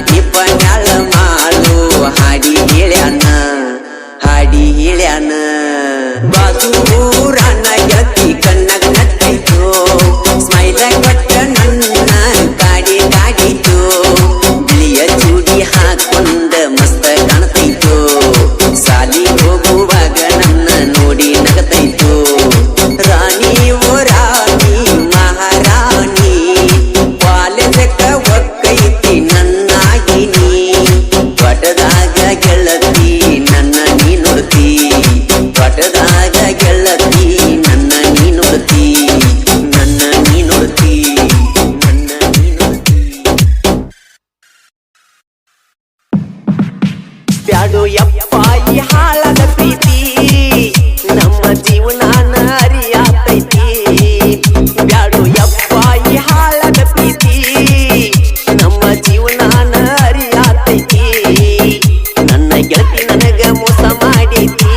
ನಿಪ್ಪನ್ಯಾಳ ಮಾಡು ಹಾಡಿ ಹೇಳ್ಯಾನ ಬಾಜೂರನ ಗೆಳತಿ ಕಣ್ಣಗ ನಟ್ಟೈತು ಸ್ಮೈಲ ಕೊಟ್ಟ ನನ್ನ ಕಾಡಿತು ಬಿಳಿಯ ಚೂಡಿ ಹಾಕೊಂಡ ಮಸ್ತ ಕಾಣ್ತೈತು ಸಾಲಿ ಹೋಗುವಾಗ ನನ್ನ ನೋಡಿ ನಗತೈತು ರಾಣಿ ಓ ರಾಣಿ ಮಹಾರಾಣಿ ಕಾಲೇಜಕ್ಕ ಒಕ್ಕೈತಿ ನನ್ನಾಗಿನಿ ಒಟದಾಗ ಗೆಳತಿ ನನ್ನ ನೀ ನೋಡ್ತಿ ಒಟದಾಗ ಗೆಳತಿ ನನ್ನ ನೀ ನೋಡ್ತಿ ನನ್ನ ನೀ ನೋಡ್ತಿ ನನ್ನ ನೀ ನೋಡ್ತಿ ಬ್ಯಾಡೋ ಯಪ್ಪ ಈ ಹಾಳದ ಪ್ರೀತಿ ನಮ್ಮ ಜೀವನಾನ ಅರಿಯಾತೈತಿ ಬ್ಯಾಡೋ ಯಪ್ಪ ಈ ಹಾಳದ ಪ್ರೀತಿ ನಮ್ಮ ಜೀವನಾನ ಅರಿಯಾತೈತಿ ನನ್ನ ಗೆಳತಿ ನನಗ ಮೋಸ ಮಾಡೈತಿ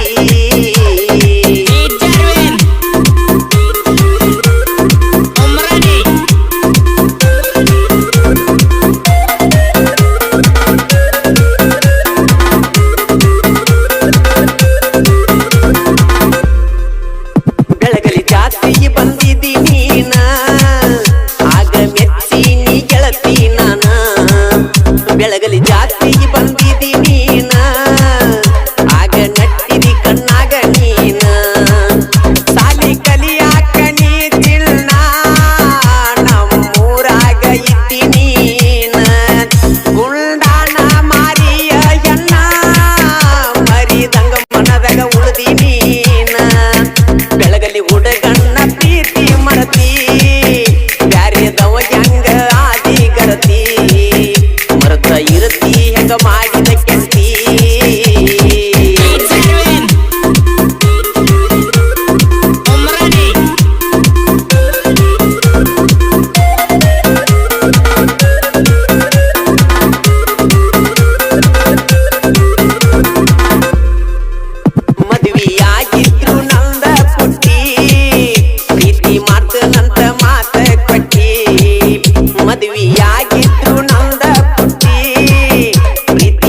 ಬೆಳಗಲಿ ಜಾತ್ರೆಗೆ ಬಂದಿದ್ದಿ ನೀನ ಆಗ ಮೆಚ್ಚಿನಿ ಗೆಳತಿ ನಾನ ಬೆಳಗಲಿ ಜಾತ್ರೆಗೆ ಬಂದಿದ್ದಿ ನೀನ ಆಗ ನಟ್ಟಿದಿ ಕಣ್ಣಾಗ ನೀನ ಸಾಲಿ ಕಲಿಯಾಕ ನೀ ಚಿನ್ನ ನಮ್ಮೂರಾಗ ಇದ್ದಿ ನೀನ ಗುಂಡಾನ ಮಾರಿಯ ಎನ್ನ ಮರಿದಂಗ ಮನದಾಗ ಉಳ್ದಿ ನೀನ ಬೆಳಗಲಿ ಹುಡುಗಣ್ಣ ಪ್ರೀತಿ ಮರತಿ ಬ್ಯಾರೆದವ ಹೆಂಗ ಆದಿ ಗರತಿ ಮರತ ಇರತಿ ಹೆಂಗ ಮಾಡಿದ ಕೆಂತಿ ಮದುವೆಯಾಗಿದ್ರು ನಂದ ಪುಟ್ಟಿ ಪ್ರೀತಿ ಮಾಡ್ತನಂತ ಮಾತ ಕೊಟ್ಟಿ ಮದುವೆಯಾಗಿದ್ರು ನಂದ ಪುಟ್ಟಿ ಪ್ರೀತಿ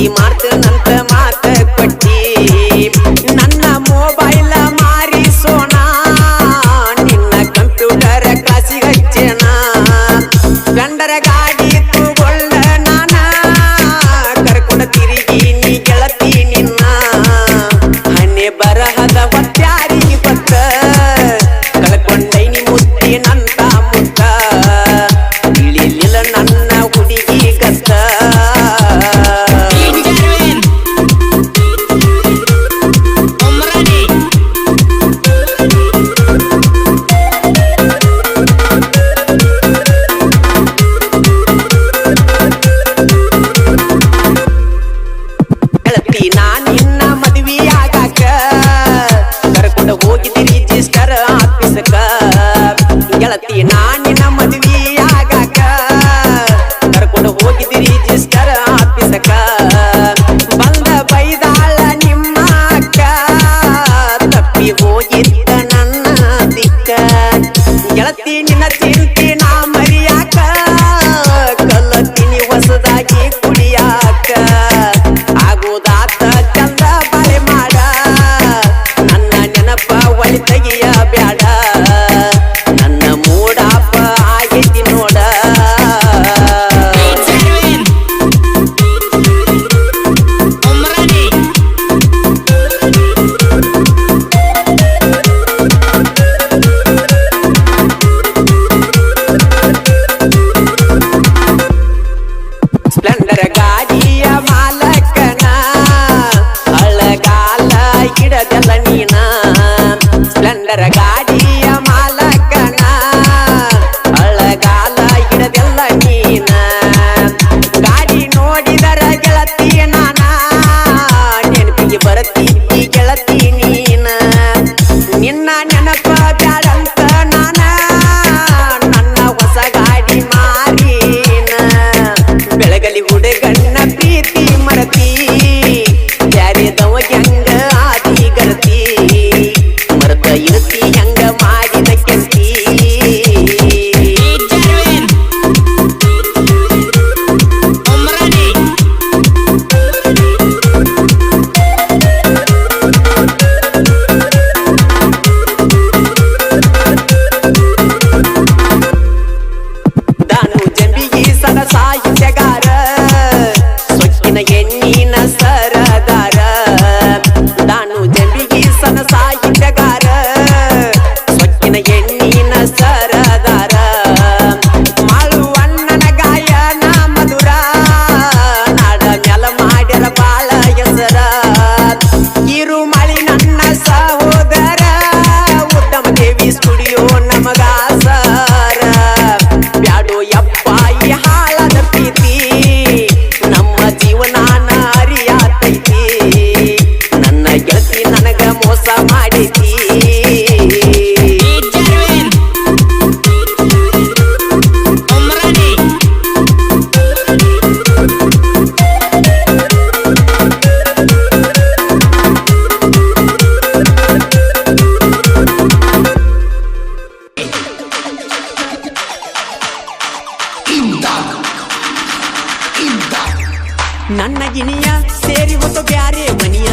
ಗಿನಿಯ ಸೇರಿ ಹೊತ್ತು ಬ್ಯಾರೆ ಮನಿಯ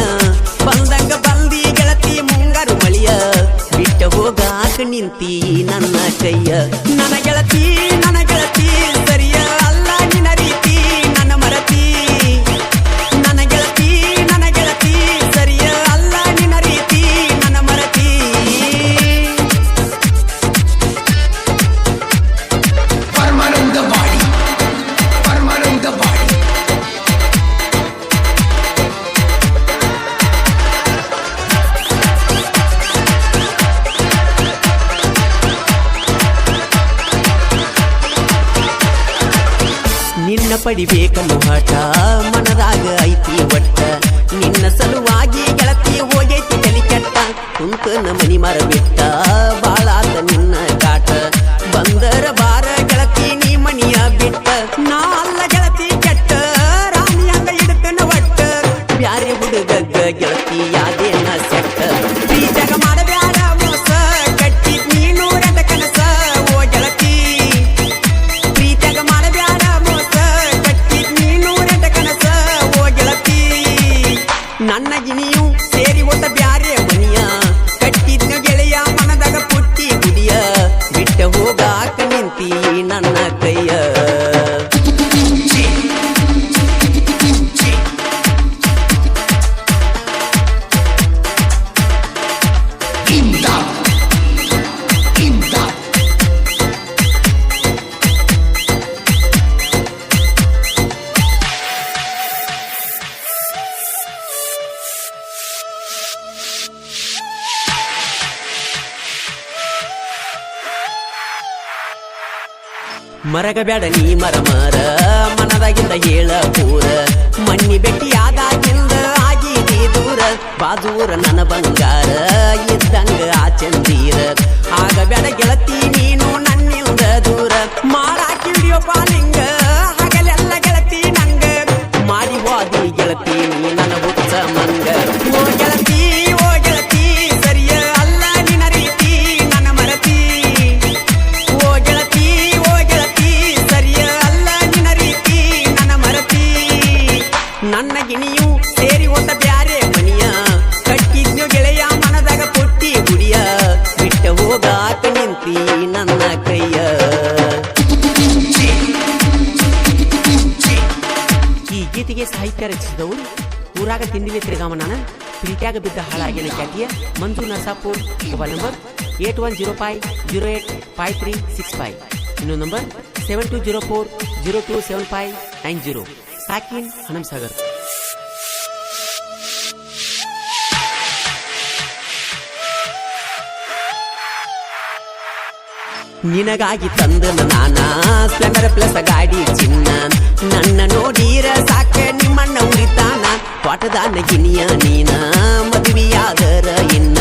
ಬಂದಂಗ ಬಂದಿ ಗೆಳತಿ ಮುಂಗಾರು ಮಳಿಯ ಬಿಟ್ಟ ಹೋಗಾಕ ನಿಂತಿ ನನ್ನ ಕೈಯ ನನ್ನ ಗೆಳತಿ ಸರಿಯ ಅಲ್ಲ ನಿನ್ನ ರೀತಿ ನನ್ನ ಮರತಿ ನನ್ನ ಗೆಳತಿ ಸರಿಯ ಅಲ್ಲ ನಿನ್ನ ರೀತಿ ನನ್ನ ಮರತಿ ನಿನ್ನ ಪಡಿಬೇಕನ್ನು ಹಠ ಮನದಾಗ ಐತಿ ಒಟ್ಟ ನಿನ್ನ ಸಲುವಾಗಿ ಗೆಳತಿ ಹೋಗೈತಿ ತಲಿ ಕೆಟ್ಟ ಕುಂತನ ಮನಿ ಮರ ಬಿಟ್ಟ ಬಾಳಾತ ನಿನ್ನ ಕಾಟ ಬಂದರ ಬಾರ ಗೆಳತಿ ನೀ ಮನಿಯ ಬಿಟ್ಟ ನಾ ಅಲ್ಲ ಗೆಳತಿ ಕೆಟ್ಟ ರಾಣಿ ಹಂಗ ಇಡ್ತನ ಒಟ್ಟ ಬ್ಯಾರೆ ಹುಡುಗಗ್ಗ ಗೆಳತಿ ಯಾದೇನ ಸೆಟ್ಟ ಪ್ರೀತಿಯಾಗ ಮಾಡಬ್ಯಾಡ ಮೋಸ ಕಟ್ಟಿ ನೀನು ರೆಡ ಕನಸ ಓ ಗೆಳತಿ ಪ್ರೀತಿಯಾಗ ಮಾಡಬ್ಯಾಡ ಮೋಸ ಕಟ್ಟಿ ನೀನು ರೆಡ ಕನಸ ಓ ಗೆಳತಿ ನನ್ನ ಗಿನಿಯು ಸೇರಿ ಒಟ್ಟ ಬ್ಯಾರೆ ಮನಿಯ ಕಟ್ಟಿದ್ನ ಗೆಳೆಯ ಮನದಾಗ ಪುಟ್ಟಿ ಗುಡಿಯ ಬಿಟ್ಟ ಹೋಗಾಕ ನಿಂತಿ ನನ್ನ ಕೈಯ ಮರಗ ಬ್ಯಾಡ ನೀ ಮರ ಮನದಾಗಿಂದ ಹೇಳ ಪೂರ ಮಣ್ಣಿ ಬೆಟ್ಟಿಯಾದಾಗಿಂದ ಆಗಿದಿ ದೂರ ಬಾಜೂರ ನನ್ನ ಬಂಗಾರ ಇದ್ದಂಗ ಆ ಚಂದೀರ ಆಗ ಬ್ಯಾಡ ಗೆಳತಿ ನೀನು ನನ್ನಿಂದ ದೂರ ಮಾಡಾಕಿ ವಿಡಿಯೋ ಕಾಲಿಂಗ ಹಗಲೆಲ್ಲ ಗೆಳತಿ ನಂಗ ಮಾಡಿ ವಾದಿ ಗೆಳತಿ ನೀ ನನ್ನ ಹುಚ್ಚ ಮಂಗ ಓ ಗೆಳತಿ ಸರಿಯ ಅಲ್ಲ ನಿನ್ನ ರೀತಿ ನನ್ನ ಮರತಿ ಓ ಗೆಳತಿ ಸರಿಯ ಅಲ್ಲ ನಿನ್ನ ರೀತಿ ನನ್ನ ಮರತಿ ನನ್ನ ಗಿಣಿಯು ಸೇರಿ ಹೋದ ಬ್ಯಾರೆ ಮನಿಯ ಕಟ್ಟಿದ್ನು ಗೆಳೆಯ ಮನದಾಗ ಪುಟ್ಟಿ ಗುಡಿಯ ಬಿಟ್ಟ ಹೋಗಾಕ ನಿಂತಿ ನನ್ನ ಕೈಯ ಈ ಗೀತೆಗೆ ಸಾಹಿತ್ಯ ರಚಿಸಿದವರು ಊರಾಗ ತಿಂದಿವೆ ತಿರುಗಾಮನ ಪ್ರೀತಿಯಾಗ ಬಿದ್ದ ಹಾಳಾಗಿನ ಖ್ಯಾತಿಯ ಮಂಜು ನರಸಾಪುರ್ ಮೊಬೈಲ್ ನಂಬರ್ 8105085365 ಇನ್ನೊಂದು ನಂಬರ್ 7204027590 ಸಾಕಿನ್ ಹನಂಸಾಗರ್. ನಿನಗಾಗಿ ತಂದನ ನಾನ ಸ್ಪ್ಲೆಂಡರ್ ಪ್ಲಸ್ ಗಾಡಿ ಚಿನ್ನ ನನ್ನ ನೋಡೀರ ಸಾಕ ನಿಮ್ಮಣ್ಣ ಉರಿತಾನ ಪಾಠದಾನ ಗಿನಿಯ ನೀನ ಮದುವೆಯಾದರ ಇನ್ನ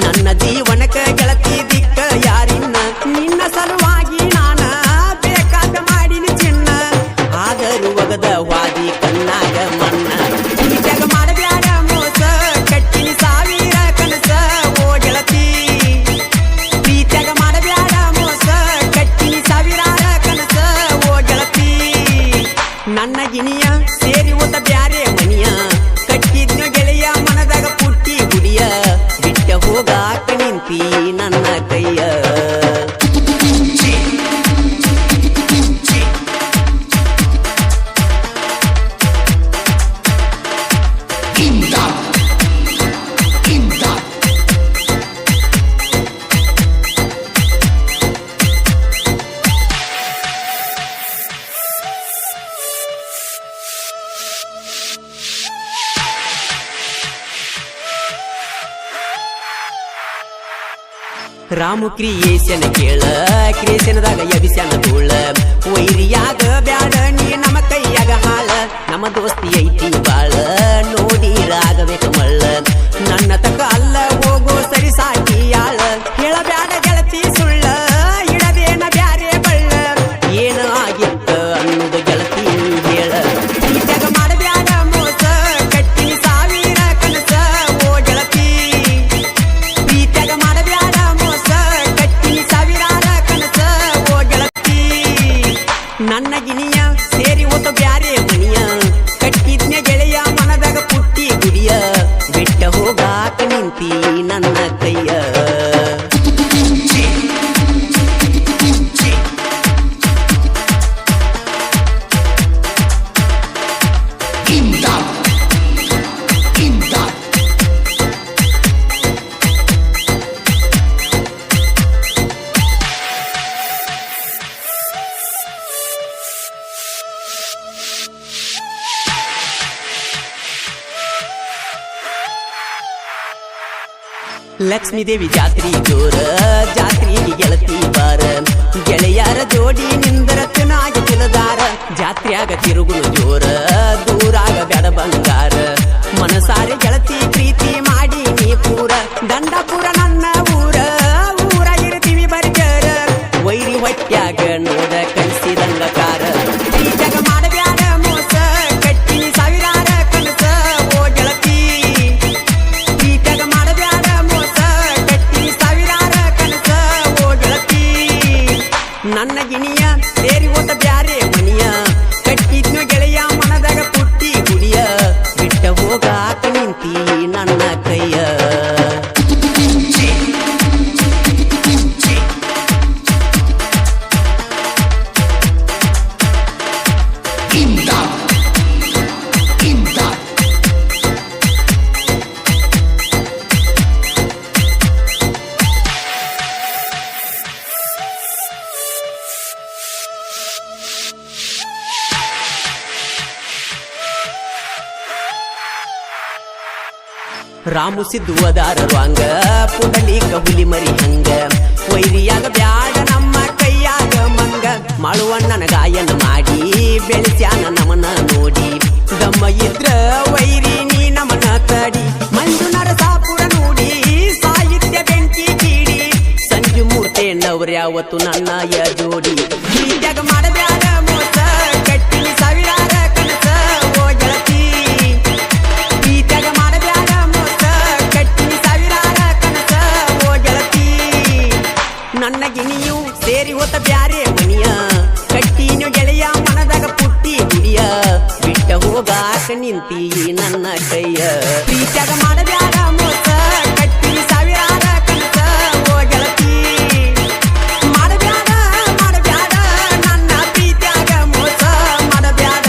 ನನ್ನ ಜೀವನಕ ಗೆಳತಿ ದಿಕ್ಕ ಯಾರಿನ್ನ ನಿನ್ನ ಸಲುವಾಗಿ ನಾನ ಬೇಕಾದ ಮಾಡಿನ ಚಿನ್ನ ಆದರೂ ಒಗದ ವಾದಿ ಕಣ್ಣಾಗ ಮನ್ನ ಪ್ರೀತಿಯಾಗ ಮಾಡಬ್ಯಾಡ ಮೋಸ ಕಟ್ಟಿನಿ ಸಾವಿರ ಕನಸ ಓ ಗೆಳತಿ ಪ್ರೀತಿಯಾಗ ಮಾಡಬ್ಯಾಡ ಮೋಸ ಕಟ್ಟಿನಿ ಸಾವಿರಾರ ಕನಸ ಓ ಗೆಳತಿ ನನ್ನ ಗಿನಿಯ ಸೇರಿ ಹೋದ ಬ್ಯಾರೆ ಮನಿಯ ಕಟ್ಟಿದ್ನು ಗೆಳೆಯ ಮನದಾಗ ಪುಟ್ಟಿ ಗುಡಿಯ ಬಿಟ್ಟ ಹೋಗಾಕ ನಿಂತಿ ನನ್ನ ಕೈಯ ರಾಮು ಕ್ರಿಯೇಷನ್ ಕೇಳ ಕ್ರಿಯೇಷನ್ದಾಗ ಎಬಿಸ್ಯಾನ ಧೂಳ ವೈರಿಯಾಗ ಬ್ಯಾಡ ನೀ ನಮ್ಮ ಕೈಯಾಗ ಹಾಳ ನಮ್ಮ ದೋಸ್ತಿ ಐತಿ ಬಾಳ ನೋಡಿರಾಗಬೇಕ ಮಳ್ಳ ನನ್ನ ತಕ ಅಲ್ಲ ಹೋಗೋ ಸರಿ ಸಾಕಿ ಯಾಳ ಹೇಳಬ್ಯಾಡ ಗೆಳತಿ ಸುಳ್ಳ ಇಡದೇನ ಬ್ಯಾರೆ ಬಳ್ಳ ಏನ ಆಗಿತ್ತ ಅನ್ನೋದು ಗೆಳತಿ ಹೇಳ ಪ್ರೀತಿಯಾಗ ಮಾಡಬ್ಯಾಡ ಮೋಸ ಕಟ್ಟಿನಿ ಸಾವಿರ ಕನಸ ಓ ಗೆಳತಿ ಪ್ರೀತಿಯಾಗ ಮಾಡಬ್ಯಾಡ ಮೋಸ ಕಟ್ಟಿನಿ ಸಾವಿರಾರ ಕನಸ ಓ ಗೆಳತಿ ನನ್ನ ಗಿನಿಯ ಸೇರಿ ಹೋತ ಬ್ಯಾರೆ ಮನಿಯ ಕಟ್ಟಿದ್ನ ಗೆಳೆಯ ಲಕ್ಷ್ಮೀ ದೇವಿ ಜಾತ್ರಿ ಜೋರ ಜಾತ್ರೆಗೆ ಗೆಳತಿ ಬಾರ ಗೆಳೆಯರ ಜೋಡಿ ನಿಂದರತನಾಗಿ ತಿಳದಾರ ಜಾತ್ರ್ಯಾಗ ತಿರುಗುನು ಜೋರ ದೂರಾಗ ಬ್ಯಾಡ ಬಂಗಾರ ಮನಸಾರೆ ಗೆಳತಿ ಪ್ರೀತಿ ಮಾಡಿ ನೀ ಪೂರ ದಂಡಪುರ ನನ್ನ ಊರ ಊರ ಇರ್ತೀವಿ ಬರ್ಜರ ವೈರಿ ಹೊಟ್ಯಾಗ ನೋಡ ಕಳಿಸಿದಂಗಕಾರ ಈ ಜಗ ಮಾಡಬ್ಯಾಡ ಮೋಸ ಕಟ್ಟಿ ಸಾವಿರಾರ ಕನಸ ಓ ಗೆಳತಿ ಈ ಜಗ ಮಾಡಬ್ಯಾಡ ಮೋಸ ಕಟ್ಟಿ ಸಾವಿರಾರ ಕನಸ ಓ ಗೆಳತಿ ನನ್ನ ಗಿಣಿಯ ಸೇರಿ ಹೋದ ಬ್ಯಾರೆ ಮನಿಯ ಕಟ್ಟಿದ್ನು ಗೆಳೆಯ ಮನದಾಗ ಪುಟ್ಟಿ ಗುಡಿಯ ಬಿಟ್ಟ ಹೋಗಾಕ ನಿಂತಿ ನನ್ನ ಕೈಯ ರಾಮು ಸಿದ್ದು ಅದಾರರು ಹಂಗ ಪುಂಡಲೀಕ ಹುಲಿ ಮರಿ ಹಂಗ ವೈರಿಯಾಗ ಬ್ಯಾಡ ನಮ್ಮ ಕೈಯಾಗ ಮಂಗ ಮಾಳುವಣ್ಣನ ಗಾಯನ ಮಾಡಿ ಬೆಳೆಸ್ಯಾನ ನಮನ ನೋಡಿ ದಮ್ಮ ಇದ್ರ ವೈರಿ ನೀ ನಮನ ತಡಿ ಮಂಜು ನರಸಾಪುರ ನೋಡಿ ಸಾಹಿತ್ಯ ಬೆಂಕಿ ಕೀಡಿ ಸಂಜು ಮೂರ್ತೆಣ್ಣವ್ರ್ಯಾವತ್ತು ನನ್ನ ಜೋಡಿ ಈ ಜಗ ಮಾಡಬ್ಯಾಡ ಮೋಸ ಕಟ್ಟಿ ಸಾವಿರಾರ ಕನಸ ಓ ಗೆಳತಿ ಈ ಜಗ ಮಾಡಬ್ಯಾಡ ಮೋಸ ಕಟ್ಟಿ ಸಾವಿರಾರ ಕನಸ ಓ ಗೆಳತಿ ನನ್ನ ಗಿಣಿಯು ಸೇರಿ ಹೋತ ಬ್ಯಾರೆ ಮನಿಯ ಕಟ್ಟಿನ ಗೆಳೆಯ ಮನದಾಗ ಪುಟ್ಟಿ ಗುಡಿಯ ಬಿಟ್ಟ ಹೋಗಾಕ ನಿಂತಿ ನನ್ನ ಕೈಯ ಈ ಜಗ ಮಾಡಬ್ಯಾಡ ಮೋಸ ಕಟ್ಟಿ ಸಾವಿರಾರ ಕನಸ ಓ ಗೆಳತಿ ಮಾಡಬ್ಯಾಡ ಮಾಡಬ್ಯಾಡ ನನ್ನ ಪ್ರೀತ್ಯಾಗ ಮೋಸ ಮಾಡಬ್ಯಾಡ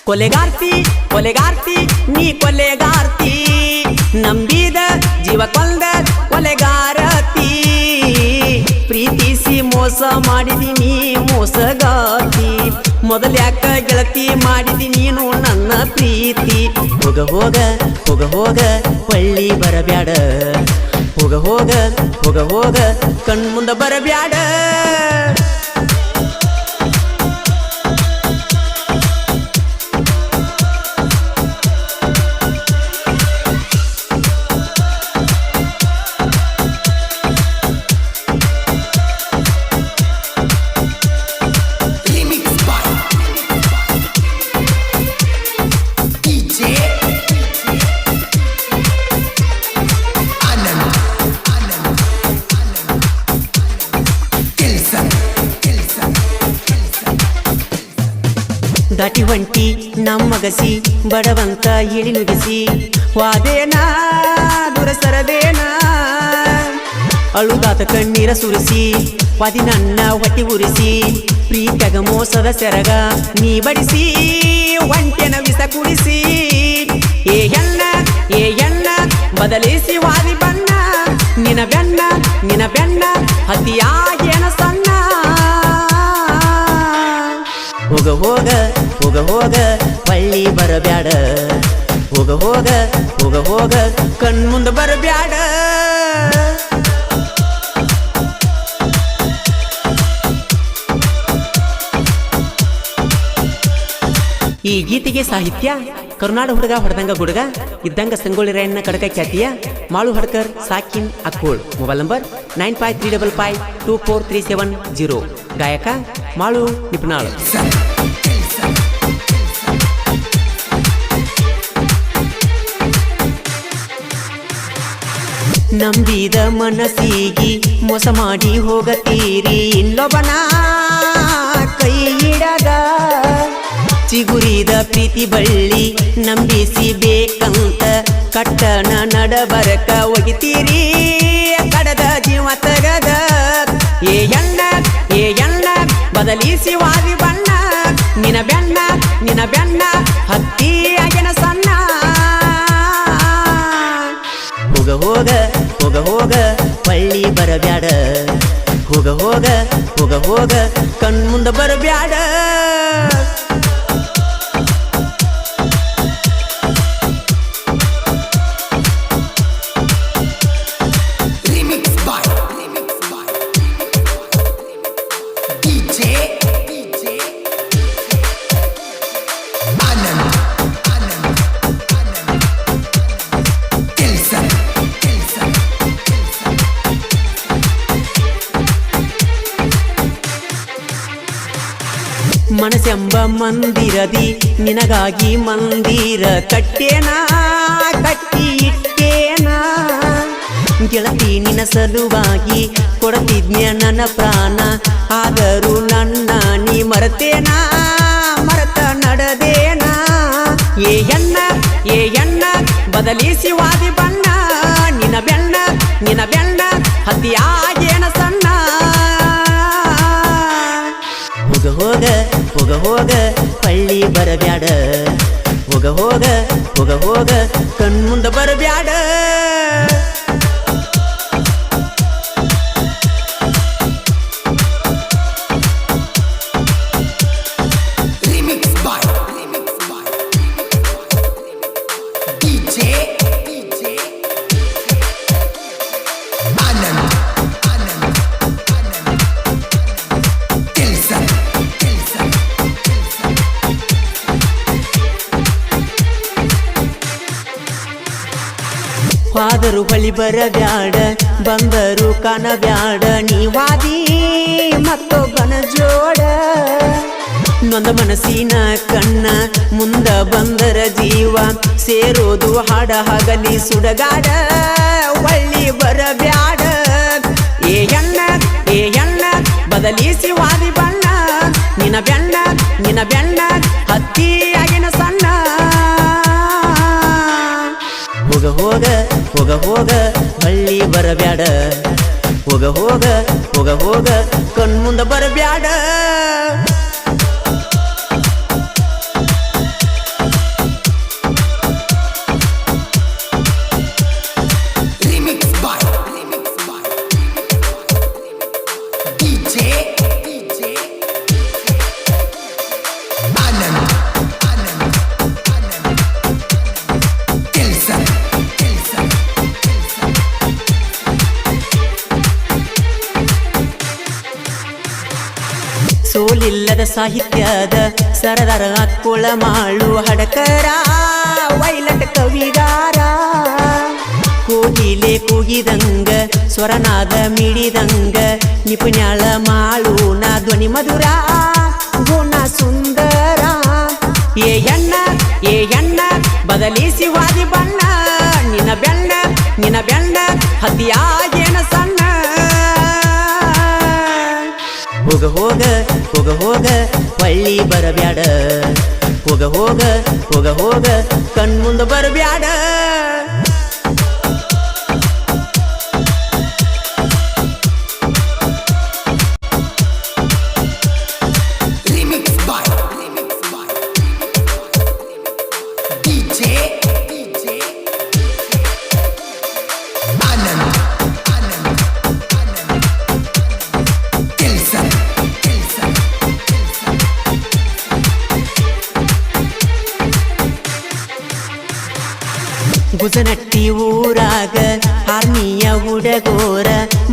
ಕೊಲೆಗಾರ್ತಿ ಕೊಲೆಗಾರ್ತಿ ನೀ ಕೊಲೆಗಾರ್ತಿ ನಂಬಿದ ಜೀವ ಕೊಂದ ಕೊಲೆಗಾರತಿ ಪ್ರೀತಿಸಿ ಮೋಸ ಮಾಡಿದೀನಿ ಮೋಸಗಾತಿ ಮೊದಲ್ಯಾಕ ಗೆಳತಿ ಮಾಡಿದಿ ನೀನು ನನ್ನ ಪ್ರೀತಿ ಹೋಗ ಹೋಗ ಹೋಗ ಹೋಗ ಪಳ್ಳಿ ಬರಬ್ಯಾಡ ಹೋಗ ಹೋಗ ಹೋಗ ಹೋಗ ಕಣ್ಮುಂದ ಬರಬ್ಯಾಡ ದಾಟಿ ಹೊಂಟಿ ನಮ್ಮಗಸಿ ಬಡವಂತ ಇಳಿ ನುಗ್ಗಿಸಿ ವಾದೇನ ದುರಸರದೇನ ಅಳುದಾತ ಕಣ್ಣೀರ ಸುರಿಸಿ ವಾದಿ ನನ್ನ ಹೊಟ್ಟಿ ಉರಿಸಿ ಪ್ರೀತಗ ಮೋಸದ ಸೆರಗ ನೀ ಬಡಿಸಿ ಒಂಟೆನ ವಿಸ ಕುಡಿಸಿ ಏ ಎಣ್ಣ ಬದಲಿಸಿ ವಾದಿ ಬಣ್ಣ ನಿನ ಬೆನ್ನ ಹತಿಯಾಗೇನ ಸಣ್ಣ ಹೋಗ ಹೋಗ ಹೋಗ ಹೋಗ ಪಳ್ಳಿ ಬರಬ್ಯಾಡ ಹೋಗ ಹೋಗ ಹೋಗ ಹೋಗ ಕಣ್ಮುಂದ ಬರಬ್ಯಾಡ ಈ ಗೀತೆಗೆ ಸಾಹಿತ್ಯ ಕರುನಾಡ ಹುಡುಗ ಹೊಡೆದಂಗ ಗುಡುಗ ಇದ್ದಂಗ ಸಂಗೊಳ್ಳಿ ರಾಯಣ್ಣ ಕಡಕ ಖ್ಯಾತಿಯ ಮಾಳು ಹಡ್ಕರ್ ಸಾಕಿನ್ ಅಕ್ಕೋಳ್ ಮೊಬೈಲ್ ನಂಬರ್ 9535524370 ಗಾಯಕ ಮಾಳು ನಿಪುಣಾಳ್ ನಂಬಿದ ಮನಸ್ಸಿಗಿ ಮೋಸ ಮಾಡಿ ಹೋಗತೀರಿ ಇನ್ನೊಬ್ಬನ ಕೈ ಹಿಡದ ಚಿಗುರಿದ ಪ್ರೀತಿ ಬಳ್ಳಿ ನಂಬಿಸಿ ಬೇಕಂತ ಕಟ್ಟನ ನಡಬರಕ ಒಗಿತೀರಿ ಕಡದ ಜೀವ ತಗದ ಏ ಎಣ್ಣ ಬದಲಿಸಿ ವಾದಿ ಬಣ್ಣ ನಿನ ಬೆನ್ನ ಹತ್ತಿ ಆಗಿನ ಸಣ್ಣ ಹೋಗ ಹೋಗ ಹೋಗ ಹೋಗ ಪಳ್ಳಿ ಬರಬ್ಯಾಡ ಹೋಗ ಹೋಗ ಹೋಗ ಹೋಗ ಕಣ್ಮುಂದ ಬರಬ್ಯಾಡ ಮನಸ್ಸೆಂಬ ಮಂದಿರದಿ ನಿನಗಾಗಿ ಮಂದಿರ ಕಟ್ಟೇನ ಕಟ್ಟಿ ಇಟ್ಟೇನ ಗೆಳತಿ ನಿನ ಸಲುವಾಗಿ ಕೊಡತಿದ್ನ್ಯ ನನ್ನ ಪ್ರಾಣ ಆದರೂ ನನ್ನ ನೀ ಮರೆತೇನ ಮರೆತ ನಡೆದೇನ ಏ ಎಣ್ಣ ಬದಲಿಸಿ ವಾದಿ ಬಣ್ಣ ನಿನ ಬೆಣ್ಣ ಹತ್ತಿಯಾಗೇನ ಸಣ್ಣ ಹೋಗ ಹೋಗ ಹೋಗ ಹೋಗ ಪಳ್ಳಿ ಬರಬ್ಯಾಡ ಹೋಗ ಹೋಗ ಹೋಗ ಹೋಗ ಕಣ್ಮುಂದ ಬರಬ್ಯಾಡ ಹೋದರು ಬಳಿ ಬರಬ್ಯಾಡ ಬಂದರು ಕಾಣಬ್ಯಾಡ ನೀವಾದಿ ಮತ್ತೊಬ್ಬನ ಜೋಡ ನೊಂದ ಮನಸ್ಸಿನ ಕಣ್ಣ ಮುಂದ ಬಂದರ ಜೀವ ಸೇರೋದು ಹಾಡ ಹಗಲಿ ಸುಡಗಾಡ ಒಳ್ಳಿ ಬರಬ್ಯಾಡ ಏ ಎಣ್ಣ ಬದಲಿಸಿ ವಾದಿ ಬಣ್ಣ ನಿನ ಬೆಣ್ಣ ಹತ್ತಿಯಾಗಿನ ಸಣ್ಣ ಹೋಗ ಹೋಗ ಹೋಗ ಹೋಗ ಹಳ್ಳಿ ಬರಬ್ಯಾಡ ಹೋಗ ಹೋಗ ಹೋಗ ಹೋಗ ಕಣ್ಮುಂದ ಬರಬ್ಯಾಡ ಸೋಲಿಲ್ಲದ ಸಾಹಿತ್ಯದ ಸರದಾರ ಕೊಳಮಾಳು ಹಡಕರ ವೈಲಟ್ ಕವಿಗಾರ ಕೋಗಿಲೆ ಕೂಗಿದಂಗ ಸ್ವರನಾದ ಮಿಡಿದಂಗ ನಿಪುಣ್ಯಾಳ ಮಾಳು ನಾ ಧ್ವನಿ ಮಧುರ ಗುಣ ಸುಂದರ ಏ ಎಣ್ಣ ಬದಲಿಸಿ ವಾದಿ ಬಣ್ಣ ನಿನ ಬೆಣ್ಣ ಹತ್ತಿಯಾಗೇನ ಸಣ್ಣ ಹೋಗ ಹೋಗ ಹೋಗ ಹೋಗ ಪಳ್ಳಿ ಬರಬ್ಯಾಡ ಹೋಗ ಹೋಗ ಹೋಗ ಹೋಗ ಕಣ್ಮುಂದ ಬರಬ್ಯಾಡ ಗುಜನಟ್ಟಿ ಊರಾಗ ಆರ್ಮಿಯ ಹುಡುಗೋರ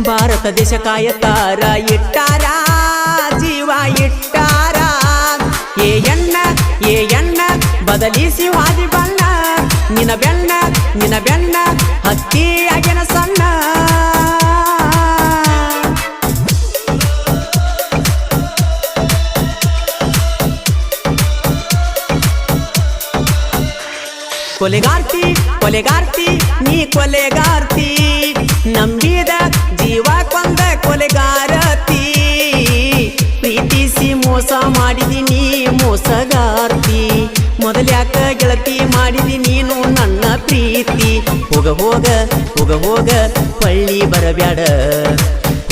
ಭಾರತ ದೇಶ ಕಾಯತಾರ ಇಟ್ಟಾರ ಜೀವ ಇಟ್ಟಾರ ಏ ಎಣ್ಣ ಬದಲಿಸಿ ವಾದಿ ಬಣ್ಣ ನಿನ ಬೆಣ್ಣ ಹತ್ತಿಯಾಗಿನ ಸಣ್ಣ ಕೊಲೆಗಾರ್ತಿ ನೀ ಕೊಲೆಗಾರ್ತಿ ನಂಬಿದ ಜೀವ ಕೊಂದ ಕೊಲೆಗಾರತಿ ಪ್ರೀತಿಸಿ ಮೋಸ ಮಾಡಿದಿನಿ ಮೋಸಗಾರ್ತಿ ಮೊದಲ್ಯಾಕ ಗೆಳತಿ ಮಾಡಿದಿ ನೀನು ನನ್ನ ಪ್ರೀತಿ ಹೋಗ ಹೋಗ ಹೋಗ ಹೋಗ ಪಳ್ಳಿ ಬರಬ್ಯಾಡ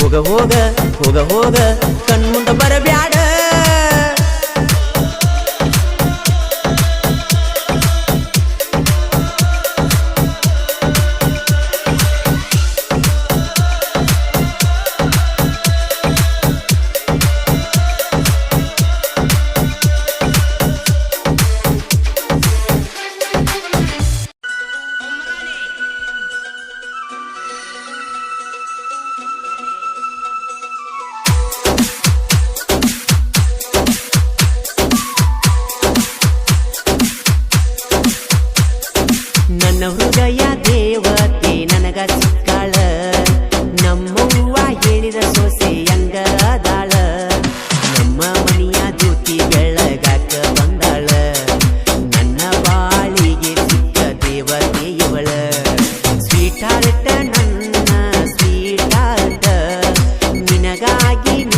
ಹೋಗ ಹೋಗ ಹೋಗ ಹೋಗ ಕಣ್ಮುಂದ ಬರಬ್ಯಾಡ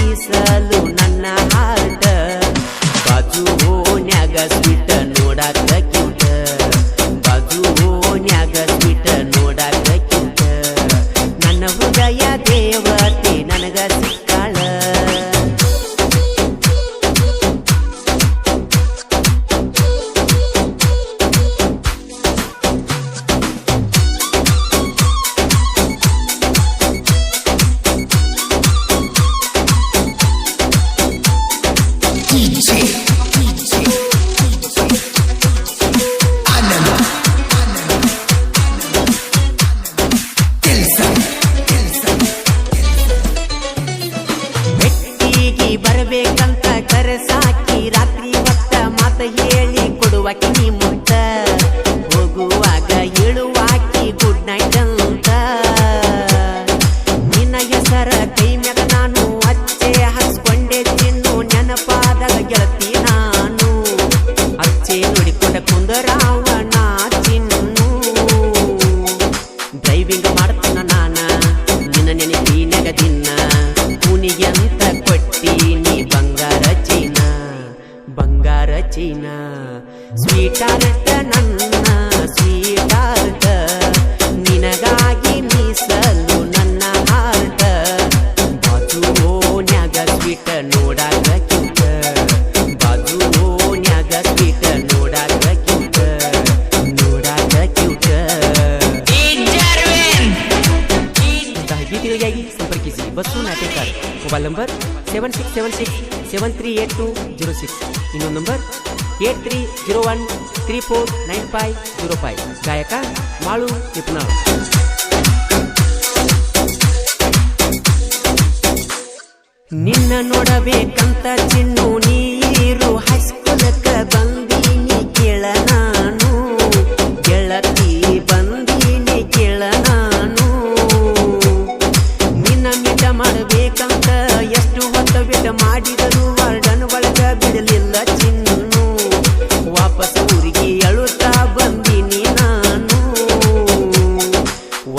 ಮೀಸಲು ನನ್ನ ಹಾರ್ಟ ಬಾಜು ಓನ್ಯಾಗ ಸ್ವೀಟ ನೋಡಾಕ ಕ್ಯೂಟ ಬಾಜು ಓನ್ಯಾಗ ಸ್ವೀಟ ನೋಡಾಕ ಕ್ಯೂಟ ನನ್ನ ಹೃದಯ ದೇವತೆ ನನಗ ಸಿಕ್ಕಾಳ ಬರ್ಬೇಕಂತ ಕರೆಸಾಕಿ ರಾತ್ರಿ ಹೊತ್ತ ಮಾತ ಹೇಳಿ ಕೊಡುವಾಕಿ ನೀ ಮುತ್ತ ಹೋಗುವಾಗ ಹೇಳುವಾಕಿ ಗುಡ್ ನೈಟ್ ಅಂತ ನಿನ್ನ ಹೆಸರ ಕೈ ಮ್ಯಾಗ ನಾನು ಅಚ್ಚೆ ಹಚ್ಕೊಂಡೆ ಚಿನ್ನು ನೆನಪಾದಾಗ ಗೆಳತಿ ನಾನು ಅಚ್ಚೆ ನೋಡಿಕೊಂಡ ಕುಂದರಾವಣ ಚಿನ್ನು ಡ್ರೈವಿಂಗ್ ಮಾಡ್ತಾನ ನಾನ ನಿನ್ನ ನೆನಪಿನಾಗ ದಿನ ಕೂನಿಗೆ ಅಂತ ಕೊಟ್ಟೀನಿ ಬಂಗಾರ ಚೀನ ಸ್ವೀಟಾರ್ಟ ನನ್ನ ಸ್ವೀಟಾರ್ಟ ನಿನಗಾಗಿ ಮೀಸಲು ನನ್ನ ಹಾರ್ಟ ಬಾಜು ಓನ್ಯಾಗ ಸ್ವೀಟ ನೋಡಾಕ ಕ್ಯೂಟ ಬಾಜು ಓನ್ಯಾಗ ಸ್ವೀಟ ನೋಡಾಕ ಕ್ಯೂಟ ನೋಡಾಕ ಕ್ಯೂಟ ಗೀತೆಗಳಿಗಾಗಿ ಸಂಪರ್ಕಿಸಿ ಬಸ್ಸು ನಾಟಕಕಾರ ಮೊಬೈಲ್ ನಂಬರ್ 7676738206 ಇನ್ನೊಂದು ನಂಬರ್ 8301349505 ಗಾಯಕ ಮಾಳು ನಿಪುಣಾಳ್. ನಿನ್ನ ನೋಡಬೇಕಂತ ಚಿನ್ನು ನೀರು ಹೈಸ್ಕೂಲಕ್ಕ ಬಂದೀನಿ ಕೇಳ ನಾನು ಗೆಳತಿ ಬಂದೀನಿ ಕೇಳ ನಾನು ನಿನ್ನ ಮಿಟ ಮಾಡಬೇಕಂತ ಎಷ್ಟು ಹೊತ್ತ ಬಿಟ್ಟ ಮಾಡಿದರೂ ವಾರ್ಡನ್ ಒಳಗ ಬಿಡಲಿಲ್ಲ ಚಿನ್ನು ವಾಪಸ್ ಊರಿಗೆ ಅಳುತ್ತಾ ಬಂದೀನಿ ನಾನು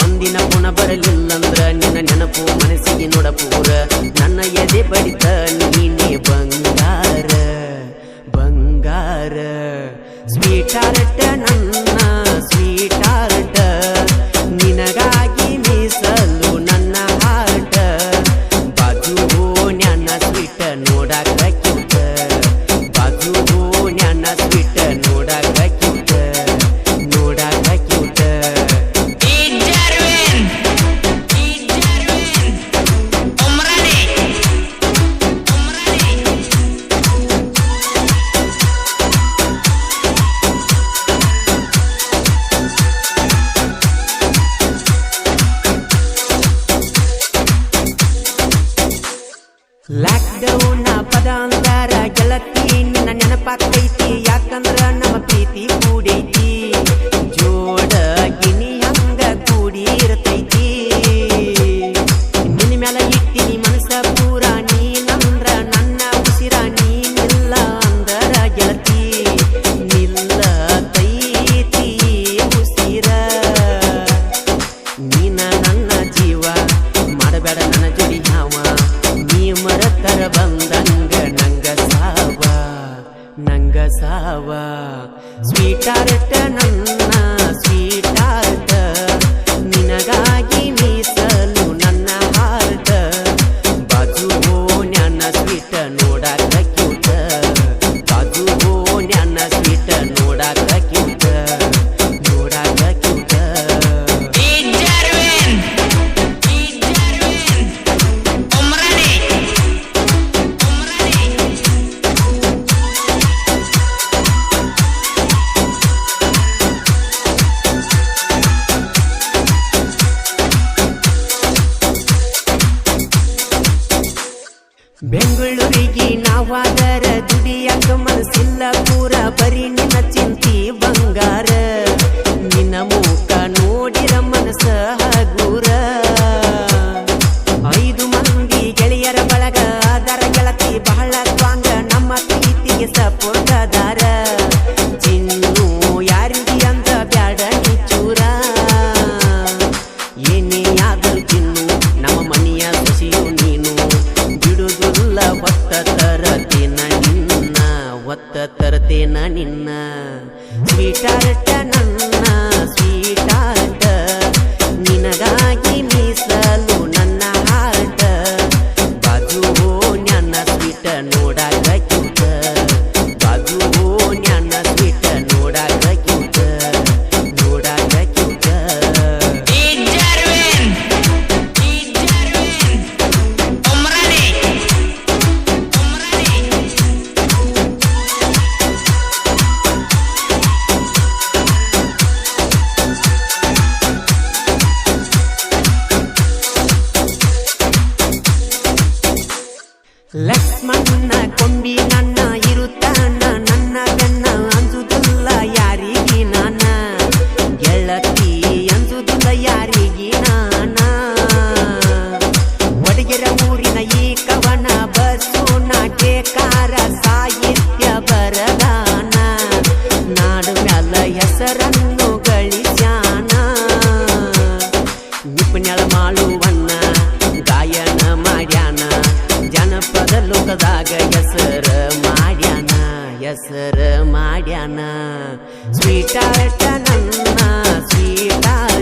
ಒಂದಿನ ಪುಣ ಬರಲಿಲ್ಲಂದ್ರ ನಿನ್ನ ನೆನಪು ಮನಸ್ಸಿಗೆ ನೋಡಪೂರ ನನ್ನ ಎದೆ ಬಡಿತ ನೀನೆ ಬಂಗಾರ ಬಂಗಾರ ಸ್ವೀಟಾರ್ಟ ನನ್ನ ಸ್ವೀಟಾರ್ಟ ನಿನಗಾಗಿ ಮೀಸಲು ನನ್ನ ಹಾರ್ಟ ಬಾಜು ನ್ಯಾನ ಸ್ವೀಟ ನೋಡಾಕ ಕ್ಯೂಟ ಬಾಜು ನ್ಯಾನ ಸ್ವೀಟ ನೋಡಾಕ ಕ್ಯೂಟ ನೋಡಾಕ ಕ್ಯೂಟ ಲಾಕ್ಡೌನ್ ಪದ ಅಂದಾರ ಗೆಳತಿ ನಿನ್ನ ನೆನಪಾಕೈತಿ ಯಾಕಂದ್ರ ನಮ್ಮ ಪ್ರೀತಿ ಕೂಡೈತಿ ಜೋಡ ಗಿನಿ ಹಂಗ ಕೂಡಿ ಇರ್ತೈತಿ ನಿನ್ನ ಮ್ಯಾಲ ಇಟ್ಟಿನಿ ಮನಸ್ಸ ಪೂರ ನೀನಂದ್ರ ನನ್ನ ಉಸಿರ ನೀನಿಲ್ಲ ಅಂದರ ಗೆಳತಿ ನಿಲ್ಲತೈತಿ ಉಸಿರ ನೀನ ನನ್ನ ಜೀವ ಮಾಡಬೇಡ ನನ್ನ ಜೋಡಿ ಹಾವ ನೀ ಮರತರ ಬಂದಂಗ ನಂಗ ಸಾವ ಸ್ವೀಟಾರ್ಟ ನನ್ನ ಸ್ವೀಟಾರ್ಟ ನಿನಗಾಗಿ ಮೀಸಲು ನನ್ನ ಹಾರ್ಟ ಬಾಜು ನ್ಯಾನ ಸ್ವೀಟ ನೋಡಾಕ ಕ್ಯೂಟ ಬಾಜು ನ್ಯಾನ ಸ್ವೀಟ ನೋಡಾಕ ಕ್ಯೂಟ ನೋಡಾಕ ಕ್ಯೂಟ ಬೆಂಗಳೂರಿಗೆ ನಾವಾದರ ದುಡಿಯಾಕ ಮನಸ್ಸಿಲ್ಲ ಪೂರ ಬರೀ ನಿನ್ನ ಚಿಂತಿ ಬಂಗಾರ ನಿನ್ನ ಮೂಕ ನೋಡಿರ ಮನಸ್ಸ ಹಗೂರ 5 ಮಂದಿ ಗೆಳೆಯರ ಬಳಗ ಅದರ ಗೆಳತಿ ಬಹಳ ಸ್ವಾಂಗ ನಮ್ಮ ಪ್ರೀತಿಗೆ ಸಪೋರ್ಟ್ ಅದಾರ ಚಿನ್ನು ಯಾರಿಗೆ ಅಂತ ಬ್ಯಾಡ ನೀ ಚೂರ ಏನೇ ಆದರೂ ಚಿನ್ನು ನಮ್ಮ ಮನೆಯ ಸೊಸೆಯು ನೀನು ಬಿಡುದು ಅಂಜುದುಲ್ಲ ಒತ್ತ ತರತೇನ ನಿನ್ನ ಒತ್ತ ತರತೇನ ನಿನ್ನ ಸ್ವೀಟಾರ್ಟ ನನ್ನ ಸ್ವೀಟಾರ್ಟ ನಿನಗಾಗಿ ಮೀಸಲು ನನ್ನ ಹಾರ್ಟ ಬಾಜು ನ್ಯಾನ ಸ್ವೀಟ ನೋಡಾಕ ಕ್ಯೂಟ ಬಾಜು ನ್ಯಾನ ಸ್ವೀಟ ನೋಡಾಕ ಕ್ಯೂಟ ನೋಡಾಕ ಕ್ಯೂಟ ಲಕ್ಷ್ಮಣ ಕೊಂಬಿ ನನ್ನ ಇರುತ್ತಾನ ನನ್ನ ಗಣ್ಣ ಅಂಜುದಿಲ್ಲ ಯಾರಿಗಿ ನಾನ ಗೆಳತಿ ಅಂಜುದಿಲ್ಲ ಯಾರಿಗಿ ನಾನ ಒಡಗೆರ ಊರಿನ ಈ ಕವನ ಬಸ್ಸು ನಾಟ್ಯಕಾರ ಸಾಹಿತ್ಯ ಬರದಾನ ನಾಡು ಮ್ಯಾಲ ಹೆಸರನ್ನು ಗಳಿಸ್ಯಾನ ನಿಪುಣಳ ಮಾಳುವನ್ನ ಗಾಯನ ಮಾಡ್ಯಾನ ಜನಪದ ಲೋಕದಾಗ ಹೆಸರ ಮಾಡ್ಯಾನ ಸ್ವೀಟಾರ್ಟ ನನ್ನ ಸ್ವೀಟಾರ್ಟ